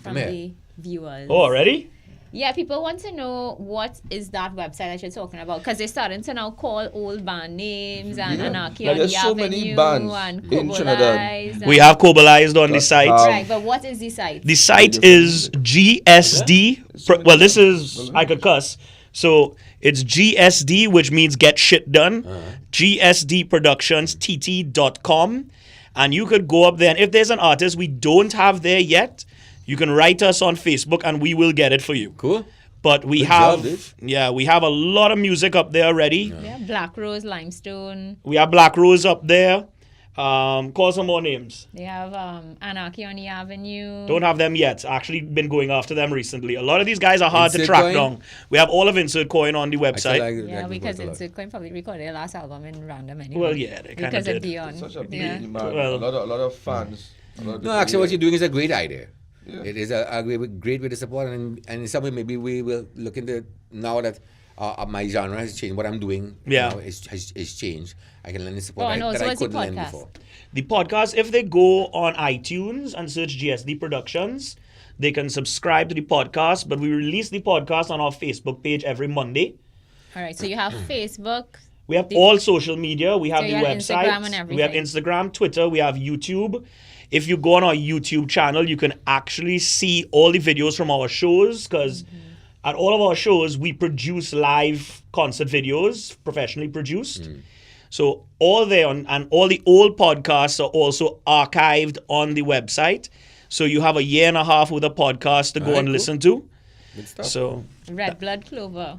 from Yeah. the viewers. Oh, already? Yeah, people want to know what is that website that you're talking about, because they're starting to now call old band names and Anarchy Like, on there's the so Avenue many bands and in Trinidad. Cobalized. We have Cobalized on the site. Right, but what is the site? The site is GSD. Well, this is, I could cuss. So it's GSD, which means get shit done. GSDproductionsTT.com. And you could go up there, and if there's an artist we don't have there yet, you can write us on Facebook and we will get it for you. Cool. But we Good have, job, dude. we have a lot of music up there already. Yeah, Black Rose, Limestone. We have Black Rose up there. Call some more names. They have Anarchy on the Avenue. Don't have them yet. Actually been going after them recently. A lot of these guys are hard to Insert track Coin? down. We have all of Insert Coin on the website. Yeah, because Insert Coin probably recorded their last album in random anyway. Well, yeah, they kind because of of did. Dion. Such a Yeah. big man. Well- a lot of fans. No, actually, what you're doing is a great idea. Yeah. It is a great way to support, and in some way, maybe we will look into now that my genre has changed. What I'm doing Yeah. is changed. I can lend the support and that also I it's the couldn't lend podcast. before. The podcast, if they go on iTunes and search GSD Productions, they can subscribe to the podcast. But we release the podcast on our Facebook page every Monday. All right, so you have Facebook. We have all social media. We have So the you have website. Instagram and We have everything. Instagram, Twitter. We have YouTube. If you go on our YouTube channel, you can actually see all the videos from our shows because at all of our shows, we produce live concert videos, professionally produced. So all there and all the old podcasts are also archived on the website. So you have a year and a half with a podcast to go Alright, and cool. listen to. Good stuff. So Red Blood Clover.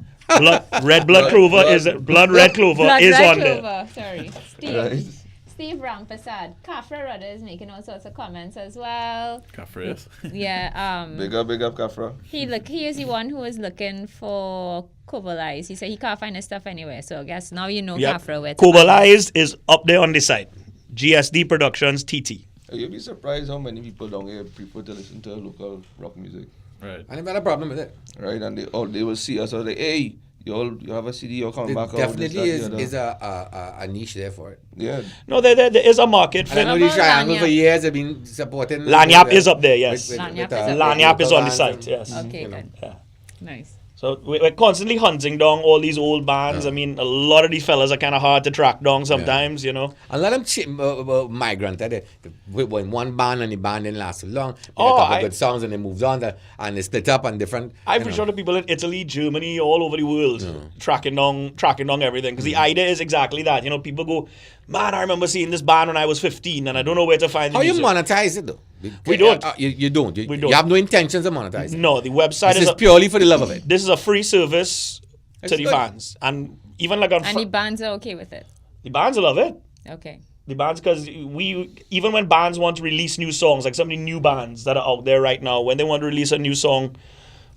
Red Blood Clover is Blood Red Clover Blood is Red on there. Clover. Sorry. Steve. Right. Steve Rampasad. Kafra Rudder is making all sorts of comments as well. Kafra, yes. Yeah. Big up, Kafra. He is the one who is looking for Cobalized. He said he can't find his stuff anywhere. So I guess now you know Yep. Kafra where to find it. Cobalized is up there on the site. GSD Productions TT. You'll be surprised how many people down here prefer to listen to local rock music, Right. I never had a problem with it. right? And they will see us, like, hey, you have a CD, you're coming There back out. this, definitely that, the is other. a niche there for it. Yeah. No, there is a market for And I know it. these about triangle for Lanyap? years have been supporting. Lanyap is up there, yes. Lanyap is uh, up there. Lanyap is local on the bands site, and- yes. Okay, you know. good. Yeah. Nice. So we're constantly hunting down all these old bands. I mean, a lot of these fellas are kind of hard to track down sometimes, you know. A lot of them migrant. They were in one band and the band didn't last so long. They had Oh, a couple I- good songs and they moved on and they split up on different. I've you reached know. out to people in Italy, Germany, all over the world, tracking down everything. Because the idea is exactly that. You know, people go, man, I remember seeing this band when I was 15 and I don't know where to find the How you music. monetize it though? We don't. You don't. We don't. You have no intentions of monetizing. No, the website This is is purely for the love of it. this is a free service to That's the good. fans. And even like on And the bands are okay with it. the bands love it. Okay. The bands, because even when bands want to release new songs, like some of the new bands that are out there right now, when they want to release a new song,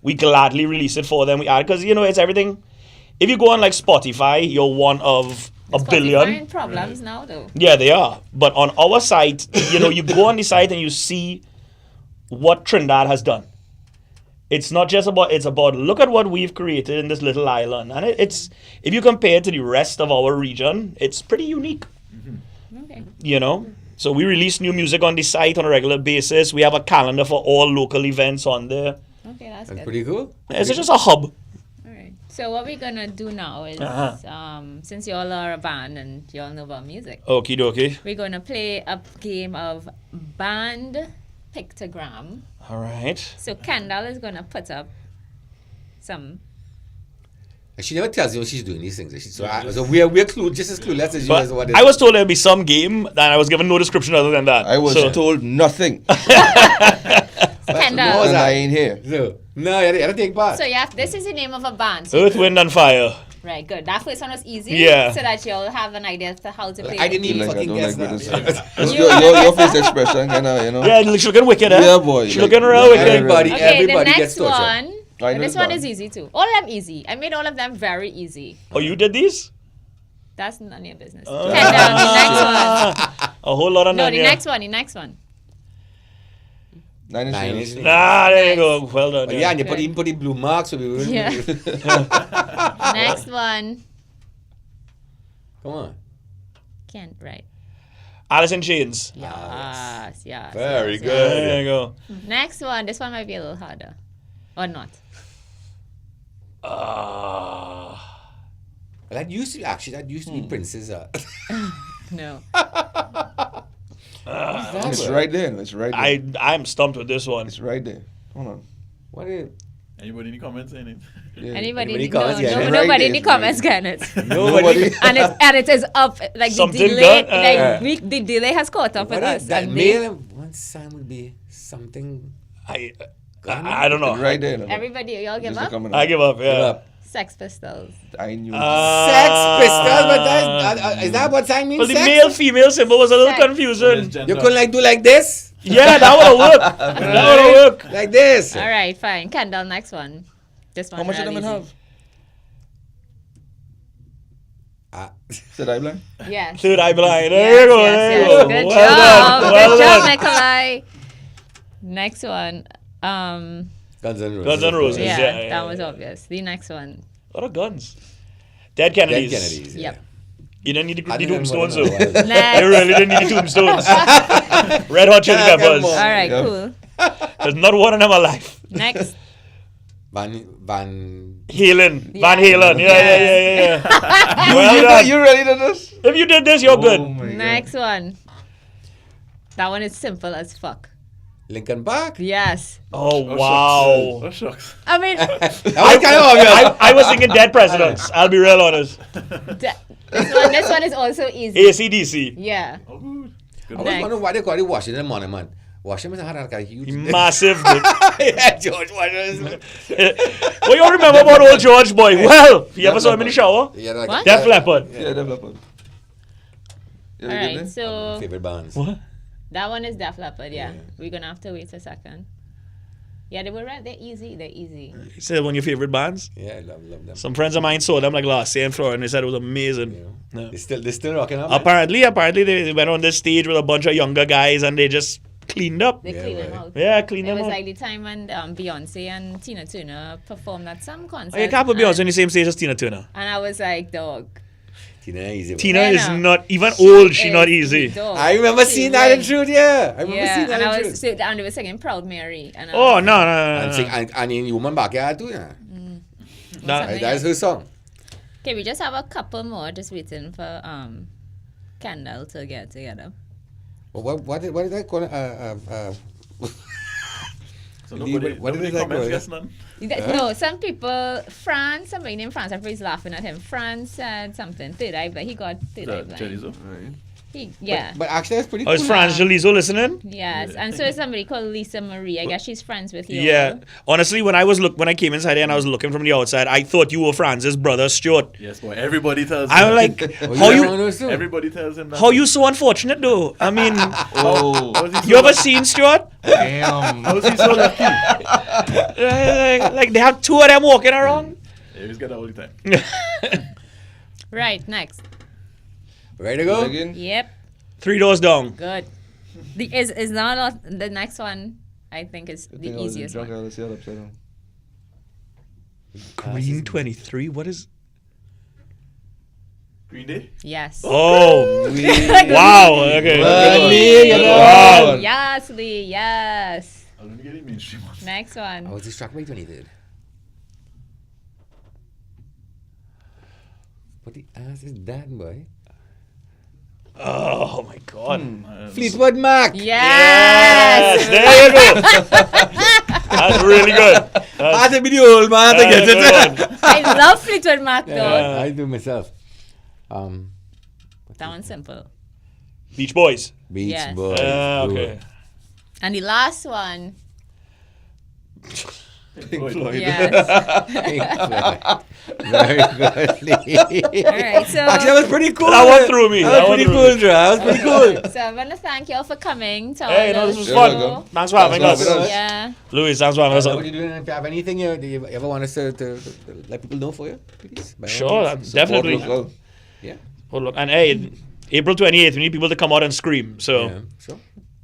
we gladly release it for them. We add, because you know it's everything. If you go on like Spotify, you're one of a billion. Spotify problems now though. Yeah, they are. But on our site, you know, you go on the site and you see what Trinidad has done. It's not just about, it's about look at what we've created in this little island. And it's, if you compare it to the rest of our region, it's pretty unique. Okay. You know, so we release new music on the site on a regular basis. We have a calendar for all local events on there. Okay, that's That's good. pretty cool. It's just a hub. All right. So what we're gonna do now is, since y'all are a band and y'all know about music, Okie dokie. we're gonna play a game of band pictogram. All right. So Kendall is gonna put up some. She never tells you what she's doing these things. So we're just as clueless as you as what it I was told there'd be some game, and I was given no description other than that. I was So- told nothing. Kendall. And I ain't here. So, no, you gotta take part. So this is the name of a band. So Earth, Wind, and Fire. right, good. That first one was easy. Yeah. So that you'll have an idea as to how to play. I the didn't game. even Like, I fucking don't guess like what that. this is. Your face expression, kind of, you know. Yeah, she's looking wicked, eh? Yeah, boy. She's Like- looking real wicked. Everybody, Okay, everybody the gets next tortured. one. I know This the one band. is easy too. All of them easy. I made all of them very easy. Oh, you did these? That's none of your business. Oh. Kendall, the next one. A whole lot of No, none, the yeah. next one. The next one. Nine Inch Nine Nails. Inch Nails. Ah, there you go. Well done. Yeah, and you put in blue marks. So we will. Yeah. Next one. Come on. Can't right. Alice in Chains. Yes, yes. Very yes, good. yes. There you go. Next one. This one might be a little harder. Or not. That used to be Prince's. No. It's right there. It's right there. I'm stumped with this one. It's right there. Hold on. What is? Anybody any comments in it? Yeah. Anybody? comments? Yeah, right Nobody there, in the it's comments can it. Nobody. And it is up. Like Something the delay. done? The delay has caught up with What us. is that? and they- Male one sign would be something. I don't know. It's right there. look. Everybody, y'all give Just up? coming I up. give up, yeah. Up. Sex Pistols. I knew. Sex Pistols, but is that what sign means? Well, the sex? male-female symbol was a little Sex. confusing. You couldn't like do like this, Yeah, that would have worked. That would have worked. like this. All right, fine. Kendall, next one. This one. How much of real them it easy. have? Ah, Said I blind? Yes. Third eye blind. There Yes, you go. yes, There you yes. go. Good Well job. done. Good Well job, done. Nikolai. Next one. Guns N' Roses. Guns N' Roses. Yeah, Yeah, that was obvious. The next one. lot of guns. Dead Kennedys. Dead Kennedys. Yeah. Yep. You didn't need the I didn't tombstones, know though. what it Next. You really didn't need the tombstones. Red Hot Chili Come Peppers. on. All right, Yeah. cool. There's not one of them alive. Next. Van Halen. Yeah. Van Halen. Yeah. Well you, done. you really did this? If you did this, you're good. Oh my Next one. That one is simple as fuck. Lincoln Park. Yes. Oh, Oh, wow. Shucks. Oh, shucks. I mean, That was kind of obvious. I was thinking dead presidents. I'll be real honest. this one is also easy. AC/DC. Yeah. Oh, good. Good I one. was wondering why they call it Washington Monument. Washington had like a huge. Massive. Yeah, George Washington. What you remember about old George, boy? Well, you ever saw him in the shower? Yeah, like What? Def Leppard. Yeah, developer. All right, so favorite bands. What? that one is Def Leppard, yeah. Yeah. We're going to have to wait a second. Yeah, they were right. They're easy. They're easy. He said one of your favorite bands. Yeah, I love them. Some friends of mine saw them like last year in Florida and they said it was amazing. You know, Yeah. They still rocking up. man. Apparently they went on this stage with a bunch of younger guys and they just cleaned up. They Yeah, clean them right. out. Yeah, cleaned It them was up. like the time when Beyonce and Tina Turner performed at some concert. Oh, you can't put Beyonce on the same stage as Tina Turner. And I was like, dog. Tina easy. Tina Yeah, is no. not, even old, she not easy. Dog. I remember She seeing that in went- truth. Yeah, I remember Yeah, seeing that and I in was truth. and they were singing Proud Mary. And I Oh, was no. And, sing, and in Human Backyard too. Yeah, That- that's her song. Okay, we just have a couple more just waiting for Kendall to get together. What did I call it? So What nobody did I comments, call guess none. No, some people, somebody named France, everybody's laughing at him. France said something, third eye blind. He got third eye blind. Chorizo. Yeah. But actually, that's pretty Oh, cool. is Franz Jalizo listening? Yes, and so is somebody called Lisa Marie. I guess she's friends with you. Yeah. Honestly, when I came inside there and I was looking from the outside, I thought you were Franz's brother, Stuart. Yes, boy. Everybody tells him. I'm like, Oh, how you you, know those too? Everybody tells him that. how you so unfortunate though? I mean, Oh, How is he so you ever lucky? seen Stuart? damn. How is he so lucky? Like they have two of them walking around. Yeah, he's got that all the time. Right, next. Ready to go? Again? Yep, 3 doors down. good. Is not the next one. I think is I the think I was easiest drunk, one. I was upside down. Green 23. What is? Green Day. Yes. Oh, wow. Okay. Wow. Yes, Lee. Yes. I'll let me get it mainstream one. Next I one. was distracted by 23rd. What the ass is that, boy? Oh my God. Fleetwood Mac. Yes. There you go. That's really good. I had to be the old man to get it. I love Fleetwood Mac though. Yeah, I do myself. That one's simple. Beach Boys. Beach Yes. Boys. Okay. And the last one. Pink Floyd. Yes. Very good. All right. So. Actually, that was pretty cool. That one threw me. That That was one pretty threw cool, me. Dra. That was pretty cool. So I want to thank you all for coming to Hey, our no, this was little You're fun. welcome. Thanks for having Thanks for us. having us. Yeah. Louis, thanks for having us. What you doing? If you have anything you ever want us to let people know for you, please. By all Sure, means. definitely. Support local. Yeah. Oh, look, and hey, April 28th, we need people to come out and scream. So, Yeah. Sure.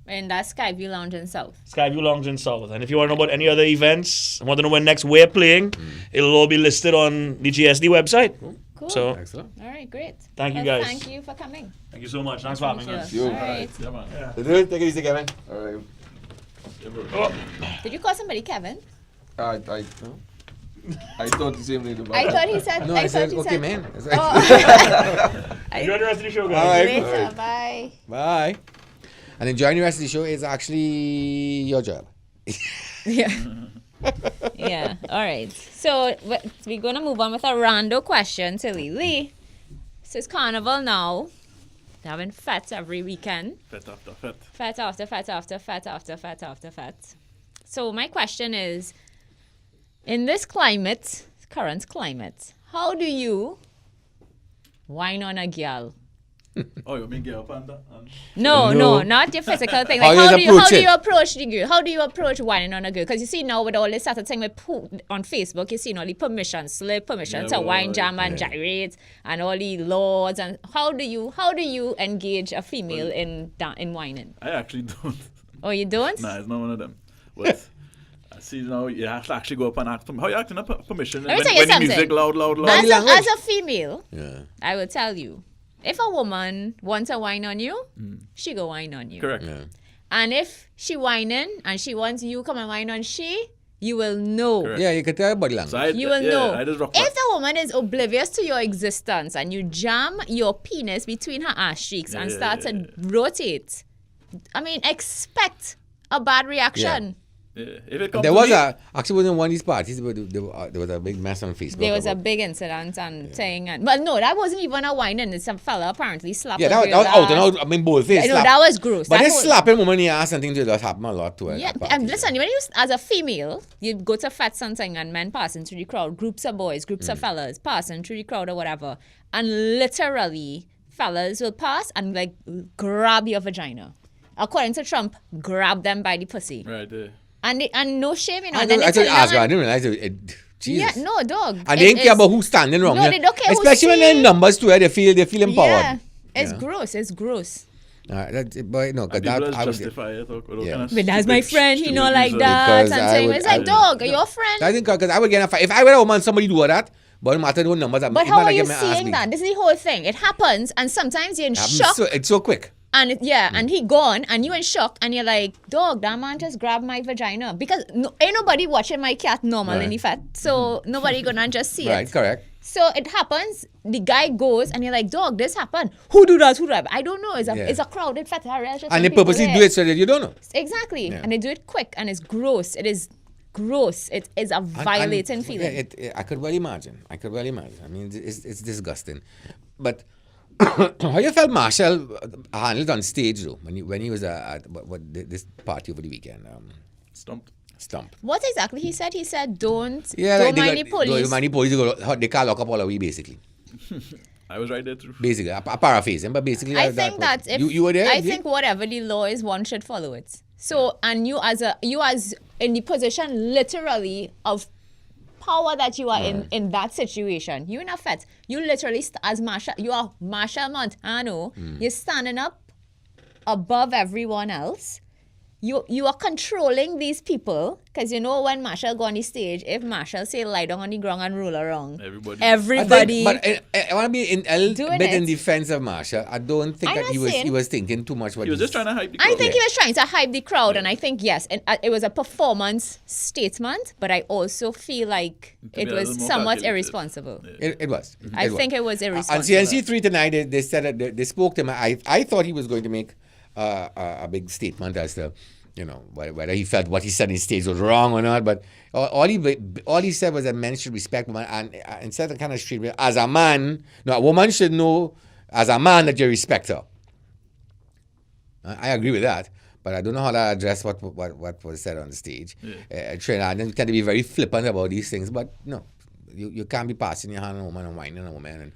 And that's Skyview Lounge in South. Skyview Lounge in South. And if you want to know about any other events, and want to know when next we're playing, it'll all be listed on the GSD website. Cool. So, Excellent. All right, great. Thank you, Well, guys. Thank you for coming. thank you so much. Thanks for having Thank us. you. You. All right. Yeah, man. Take it easy, Kevin. All right. Yeah, bro. Did you call somebody Kevin? I thought the same thing about I thought he said. No, I said, he okay, said, man. Oh. Enjoy the rest of the show, All guys. right. Later. Bye. Bye. And enjoying the rest of the show is actually your job. Yeah. Yeah. All right. So we're gonna move on with a rando question to Lee. So it's carnival now. They're having fetes every weekend. Fet after fet. Fete after fete after fete after fete after fete. So my question is, in this climate, current climate, how do you wine on a girl? Oh, you mean get up and No, not your physical thing. How Like you how approach do it? you approach the girl? How do you approach whining on a girl? Because you see now with all this sort of thing with on Facebook, you see all the permission slip, permission Yeah, to well, wine, jam, and yeah. gyrate, and all the laws. And how do you engage a female in whining? I actually don't. Oh, you don't? Nah, it's not one of them. But See, now you have to actually go up and ask them. How you acting up permission? Let me when tell you when the something. music loud. As a female, Yeah. I will tell you, if a woman wants to whine on you, she go whine on you. Correct. Yeah. And if she whining and she wants you come and whine on she, you will know. Correct. Yeah, you could tell her body language. So You will know. I just rock If back. the woman is oblivious to your existence and you jam your penis between her ass cheeks and start to rotate, I mean, expect a bad reaction. Yeah. If it comes There to was me, actually wasn't one of these parties, but there was a big mess on Facebook. There was a about- big incident and thing, but no, that wasn't even a whining. Some fella apparently slapped Yeah, a that was girl's out and ass. out. I mean, boldface. No, slap. that was gross. But That this whole- slapping woman in the ass and things just happen a lot to her. Yeah, and listen, when you as a female, you go to fat something and men passing through the crowd, groups of boys, groups of fellas passing through the crowd or whatever, and literally fellas will pass and like grab your vagina. According to Trump, grab them by the pussy, right there. and no shame, you know. I and then thought they you tell asked her. I them, didn't realize it. Jesus. yeah, no, dog. And they didn't care about who's standing wrong. No, yeah. they don't care who's Especially when they're in seeing. numbers too. They feel empowered. Yeah, it's Yeah. gross. It's gross. But no, because And people that just I would justify it. Or Yeah. kind of But that's my stupid- friend. He stupid know like reason. that. Because And I saying would- it's I like, would- dog, your friend. I think because I would get if I were a woman, somebody do that. But no matter the numbers, But how are you seeing that? This is the whole thing. It happens, and sometimes you're in shock. It's so quick. And and he gone, and you in shock, and you're like, dog, that man just grabbed my vagina. Because ain't nobody watching my cat normal in the fat. So nobody gonna just see Right, it. correct. So it happens, the guy goes, and you're like, dog, this happened. Who do that? Who do that? I don't know. It's a crowded fat area. And they purposely do it so that you don't know. Exactly. Yeah. And they do it quick, and it's gross. It is gross. It is a violating And- feeling. Yeah, I could well imagine. I mean, it's disgusting. But how you felt Marshall handled on stage though when he was at this party over the weekend? Stumped. Stump. What exactly he said? He said, don't Yeah, mind the police. Don't mind the police. They can't lock up all of we basically. I was right there too. Basically, I paraphrase him, but basically, I think that if you were there. I think whatever the law is, one should follow it. So, and you as in the position literally of power that you are in that situation, you in effect, you literally as Marshall, you are Marshall Montano. You're standing up above everyone else. You are controlling these people because you know when Marshall go on the stage, if Marshall say lie down on the ground and roll around, everybody. But I want to be a little Doing bit in it. defense of Marshall. I don't think I'm that not he saying- was thinking too much. What He was just trying to hype the I crowd. think he was trying to hype the crowd, and I think yes, and it was a performance statement. But I also feel like To be it a was little more somewhat calculated. irresponsible. It was. I It think was. it was On irresponsible. CNC3 tonight, they said that they spoke to him. I thought he was going to make a big statement as to, you know, whether he felt what he said on stage was wrong or not. But all he said was that men should respect women, and instead of kind of straight, as a man, no, a woman should know as a man that you respect her. I agree with that. But I don't know how to address what was said on the stage. Trinidad tend to be very flippant about these things, but no, you can't be passing your hand on a woman and whining on a woman, and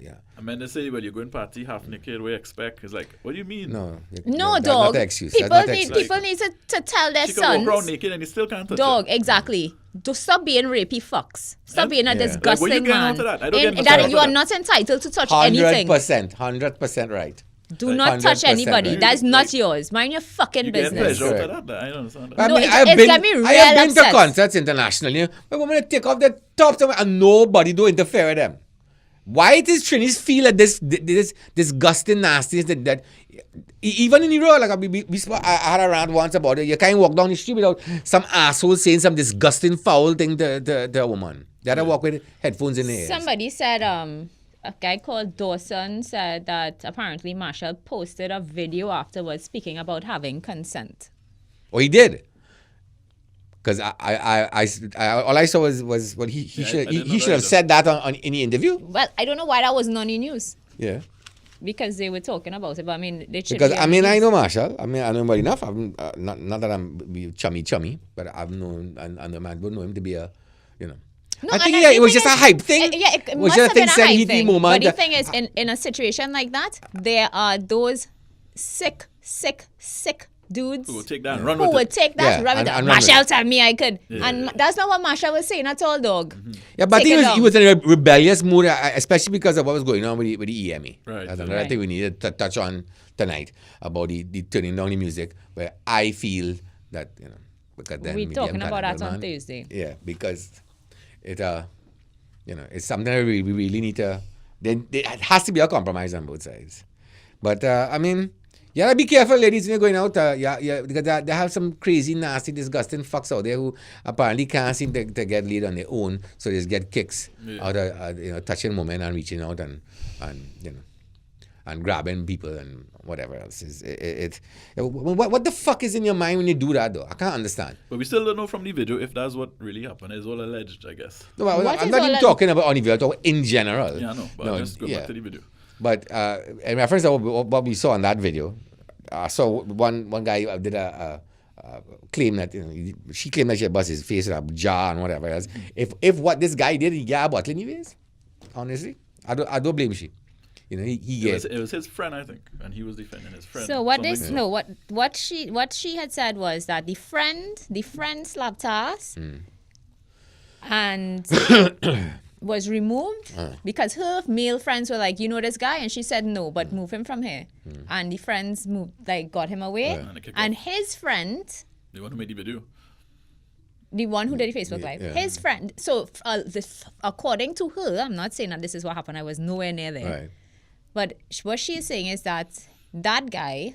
yeah. I mean, they say, well, you're going party half naked, what you expect? It's like, what do you mean? No, No, that's dog. not the excuse. People That's not the need excuse. people need to tell their She can walk around sons, naked and you still can't touch dog, her. exactly. To stop being rapey fucks. Stop being a Yeah. disgusting Like, where you getting man. onto that? I don't get That onto you are that. not entitled to touch anything. 100% right. Do not touch 100% anybody. right. That's not yours. Mind your fucking You get business. pleasure out Correct. of that? I don't understand that. I No, mean, it's got me I real have been to upset. concerts internationally where women take off their tops and nobody do interfere with them. Why does Trinis feel that this disgusting nastiness that even in the road, like I had a rant once about it, you can't walk down the street without some asshole saying some disgusting foul thing to a woman. They had to walk with headphones in their ears. Somebody said, a guy called Dawson said that apparently Marshall posted a video afterwards speaking about having consent. Oh, he did. Because all I saw was what he I should didn't know he should have that said that on any interview. Well, I don't know why that wasn't on the news Yeah. because they were talking about it, but I mean, they should Because be I on mean the I news. know Marshall. I mean I know him well enough. I'm not that I'm chummy, but I've known and the man would know him to be a, you know. No, I think and yeah, the it was thing just a is- hype thing. Yeah, it was must just have a thing been a said hype heat the thing. moment. But the thing is, in a situation like that, there are those sick dudes Who will take that and run who with would it. take that Yeah, and run with it. and run with Marshall it. told me I could. And that's not what Marshall was saying at all, dog. Yeah, but I Take think it he was in a rebellious mood, especially because of what was going on with the EMA. Right. That's another Right. thing we needed to touch on tonight about the turning down the music, where I feel that, you know, because then We're maybe talking I'm about that Canada on man. Thursday. Yeah, because it it's something that we really need to. Then it has to be a compromise on both sides. But I mean, you gotta be careful, ladies, when you're going out. Because they have some crazy, nasty, disgusting fucks out there who apparently can't seem to get laid on their own, so they just get kicks out of touching women and reaching out and and grabbing people and whatever else. What the fuck is in your mind when you do that, though? I can't understand. But we still don't know from the video if that's what really happened. It's all alleged, I guess. No, What I'm is not all even that- talking about on the video, I'm talking in general. Yeah, I know. But No, just go back to the video. But in reference to what we saw in that video, I saw one guy did a claim that she claimed that she had bust his face in a jar and whatever else. If what this guy did, he got a bottle in his face. Honestly, I don't blame she. It was his friend, I think, and he was defending his friend. So what she had said was that the friend slapped her ass and was removed because her male friends were like, this guy, and she said no, but move him from here. And the friends got him away, and his friend, They want to make the video. the one who did the Facebook Live, his friend. So according to her, I'm not saying that this is what happened. I was nowhere near there. Right. But what she is saying is that guy,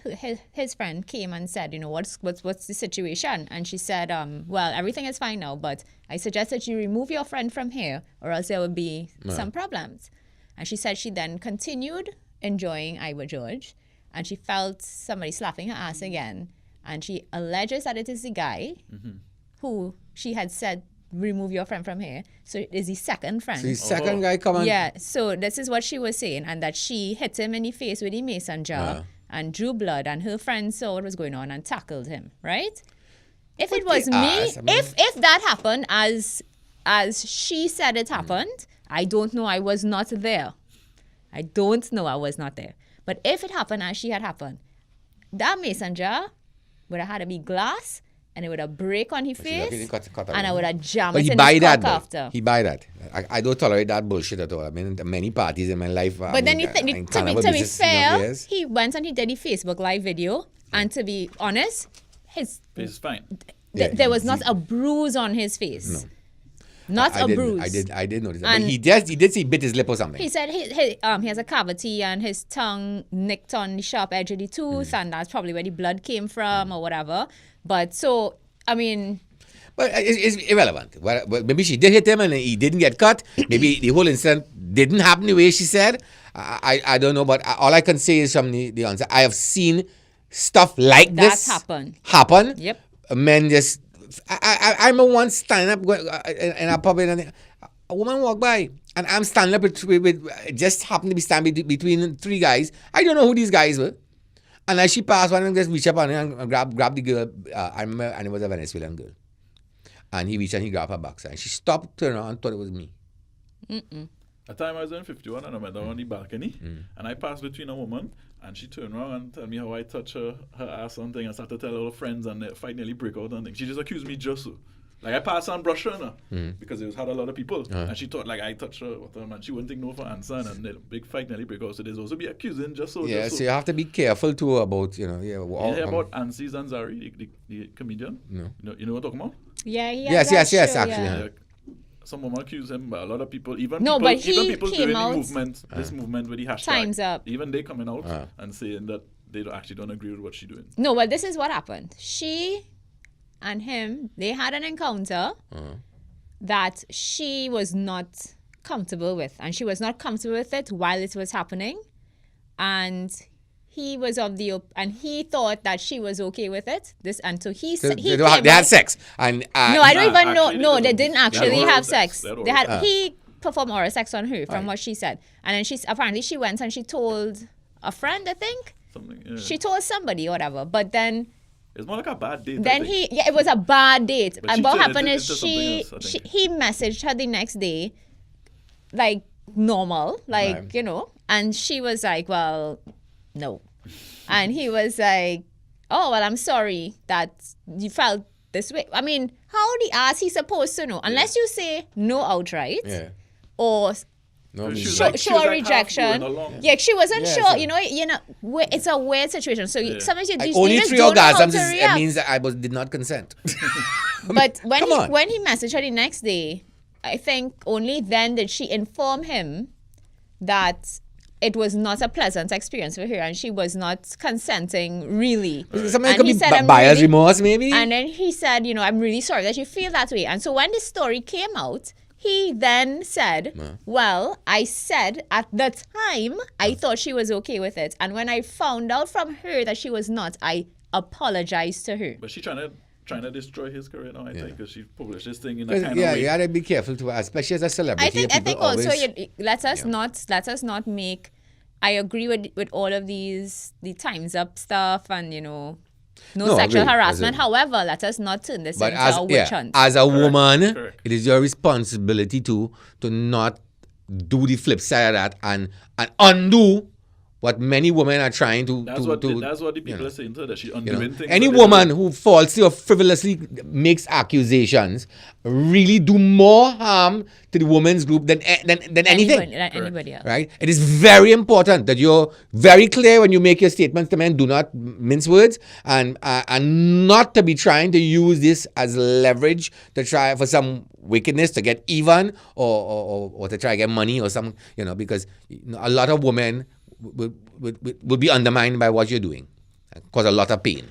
his friend, came and said, what's the situation? And she said, well, everything is fine now, but I suggest that you remove your friend from here, or else there will be some problems. And she said she then continued enjoying Iowa George, and she felt somebody slapping her ass again, and she alleges that it is the guy who she had said, remove your friend from here. So it is the second friend. So the second guy come on. Yeah, so this is what she was saying, and that she hit him in the face with the mason jar and drew blood, and her friend saw what was going on and tackled him, right? If it was me, if that happened as she said it happened, I don't know, I was not there. I don't know, I was not there. But if it happened as she had happened, that mason jar would have had to be glass, and it would have break on his face, and I would have jammed But it he in buy his that, cock though. after. He buy that. I don't tolerate that bullshit at all. I mean, many parties in my life. But then to be fair, he went and he did the Facebook Live video, and to be honest, his Face is fine. there was not a bruise on his face. No. Not a bruise. I did notice that. And But he did say he bit his lip or something. he said he has a cavity and his tongue nicked on the sharp edge of the tooth, and that's probably where the blood came from or whatever. But so, I mean... But it's irrelevant. Well, maybe she did hit him and he didn't get cut. Maybe the whole incident didn't happen the way she said. I don't know, but all I can say is from the answer. I have seen stuff like this happen. Yep. Men just... I remember once standing up in a pub and a woman walked by and I'm standing up with just happened to be standing between three guys. I don't know who these guys were. And as she passed, one of them just reached up and grabbed the girl. I remember, and it was a Venezuelan girl. And he reached and he grabbed her backside. And she stopped, turned around, and thought it was me. At time I was in 51 and I went down on the balcony and I passed between a woman and she turned around and told me how I touched her ass and thing and started to tell all her friends and the fight nearly break out and thing. She just accused me just so. Like I passed and brushed her because it had a lot of people and she thought like I touched her and she wouldn't take no for answer and the big fight nearly break out. So there's also be accusing just so. Yeah, just so you have to be careful too about, you hear about Ansi Zanzari, the comedian? No. You know what I'm talking about? Yeah, yes, actually. Yeah. Some women accuse him, but a lot of people, even No, people, but he even people came doing out, the movement, this movement with the hashtag, Time's Up. even they coming out and saying that they actually don't agree with what she's doing. No, well, this is what happened. She and him, they had an encounter that she was not comfortable with, and she was not comfortable with it while it was happening, and he was and he thought that she was okay with it. So he They had sex. And no, I don't even know. actually, No, they they didn't. didn't actually They had have oral sex. sex. They had They oral had he performed oral sex on her, from what she said, and then apparently she went and she told a friend, I think. Something. Yeah. She told somebody or whatever, but then. It's more like a bad date. Then it was a bad date. But And she what turned happened it is into something else, I think. he messaged her the next day, like normal, like, and she was like, well, no. And he was like, oh, well, I'm sorry that you felt this way. I mean, how the ass he supposed to know? Unless you say no outright, or No, She was Show, like- she show was a like half rejection. going along. Yeah, she wasn't Yeah, sure. so- You know, it's a weird situation. So Yeah. sometimes you, Like, just, only you just 3 don't know how orgasms to it react. means that did not consent. But when Come on. when he messaged her the next day, I think only then did she inform him that it was not a pleasant experience for her and she was not consenting really. Something And could he be said, "I'm buyer's really-" remorse, maybe. And then he said, you know, I'm really sorry that you feel that way. And so when the story came out, he then said, well, I said at the time I thought she was okay with it. And when I found out from her that she was not, I apologized to her. But she trying to destroy his career now, I think, because she published this thing in a Because, kind yeah, of way. you gotta be careful too, especially as a celebrity. I think also always, let us not make. I agree with all of these the Times Up stuff and you know no No, sexual agree. harassment. As a- However, let us not turn this But into a witch hunt. as a woman, correct. it is your responsibility to not do the flip side of that and undo what many women are trying to That's to, what to that's what the people know. are saying to her, that she you know, undoing things. any that they woman do. who falsely or frivolously makes accusations really do more harm to the women's group than anything. Anybody else. Right? It is very important that you're very clear when you make your statements to men. Do not mince words and not to be trying to use this as leverage to try for some wickedness to get even or to try to get money or some, you know, because a lot of women will be undermined by what you're doing, cause a lot of pain.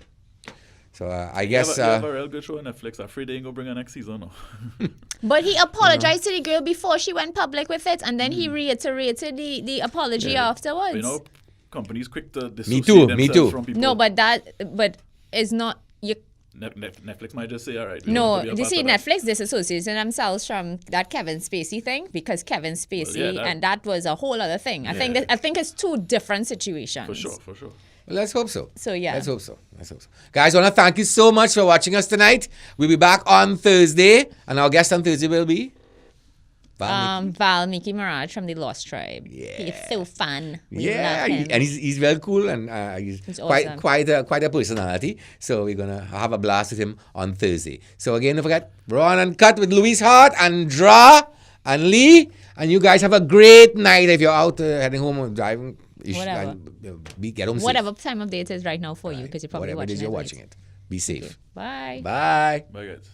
So I guess You have a real good show on Netflix. Afraid they ain't gonna bring a next season. No. But he apologized to the girl before she went public with it, and then he reiterated the apology afterwards. You know, companies quick to Me dissociate too, me themselves too. from people. No, but it's not you. Netflix might just say, all right. we No, want to be a you part see, of that. Netflix disassociating themselves from that Kevin Spacey thing because Kevin Spacey, that- and that was a whole other thing. I think it's two different situations. For sure. let's hope so. So, yeah. Let's hope so. Guys, I want to thank you so much for watching us tonight. We'll be back on Thursday, and our guest on Thursday will be Valmiki Mirage from the Lost Tribe. Yeah. He's so fun. We Yeah, love him. and he's very cool and he's He's quite awesome. quite a personality. So we're gonna have a blast with him on Thursday. So again, don't forget, Raw and Uncut with Louise Hart and Dra and Lee. And you guys have a great night if you're out heading home or driving. Whatever. Get home safe. Whatever time of day it is right now for you because you're probably Whatever it watching is you're it. watching it. Be safe. Bye. Bye. Bye, guys.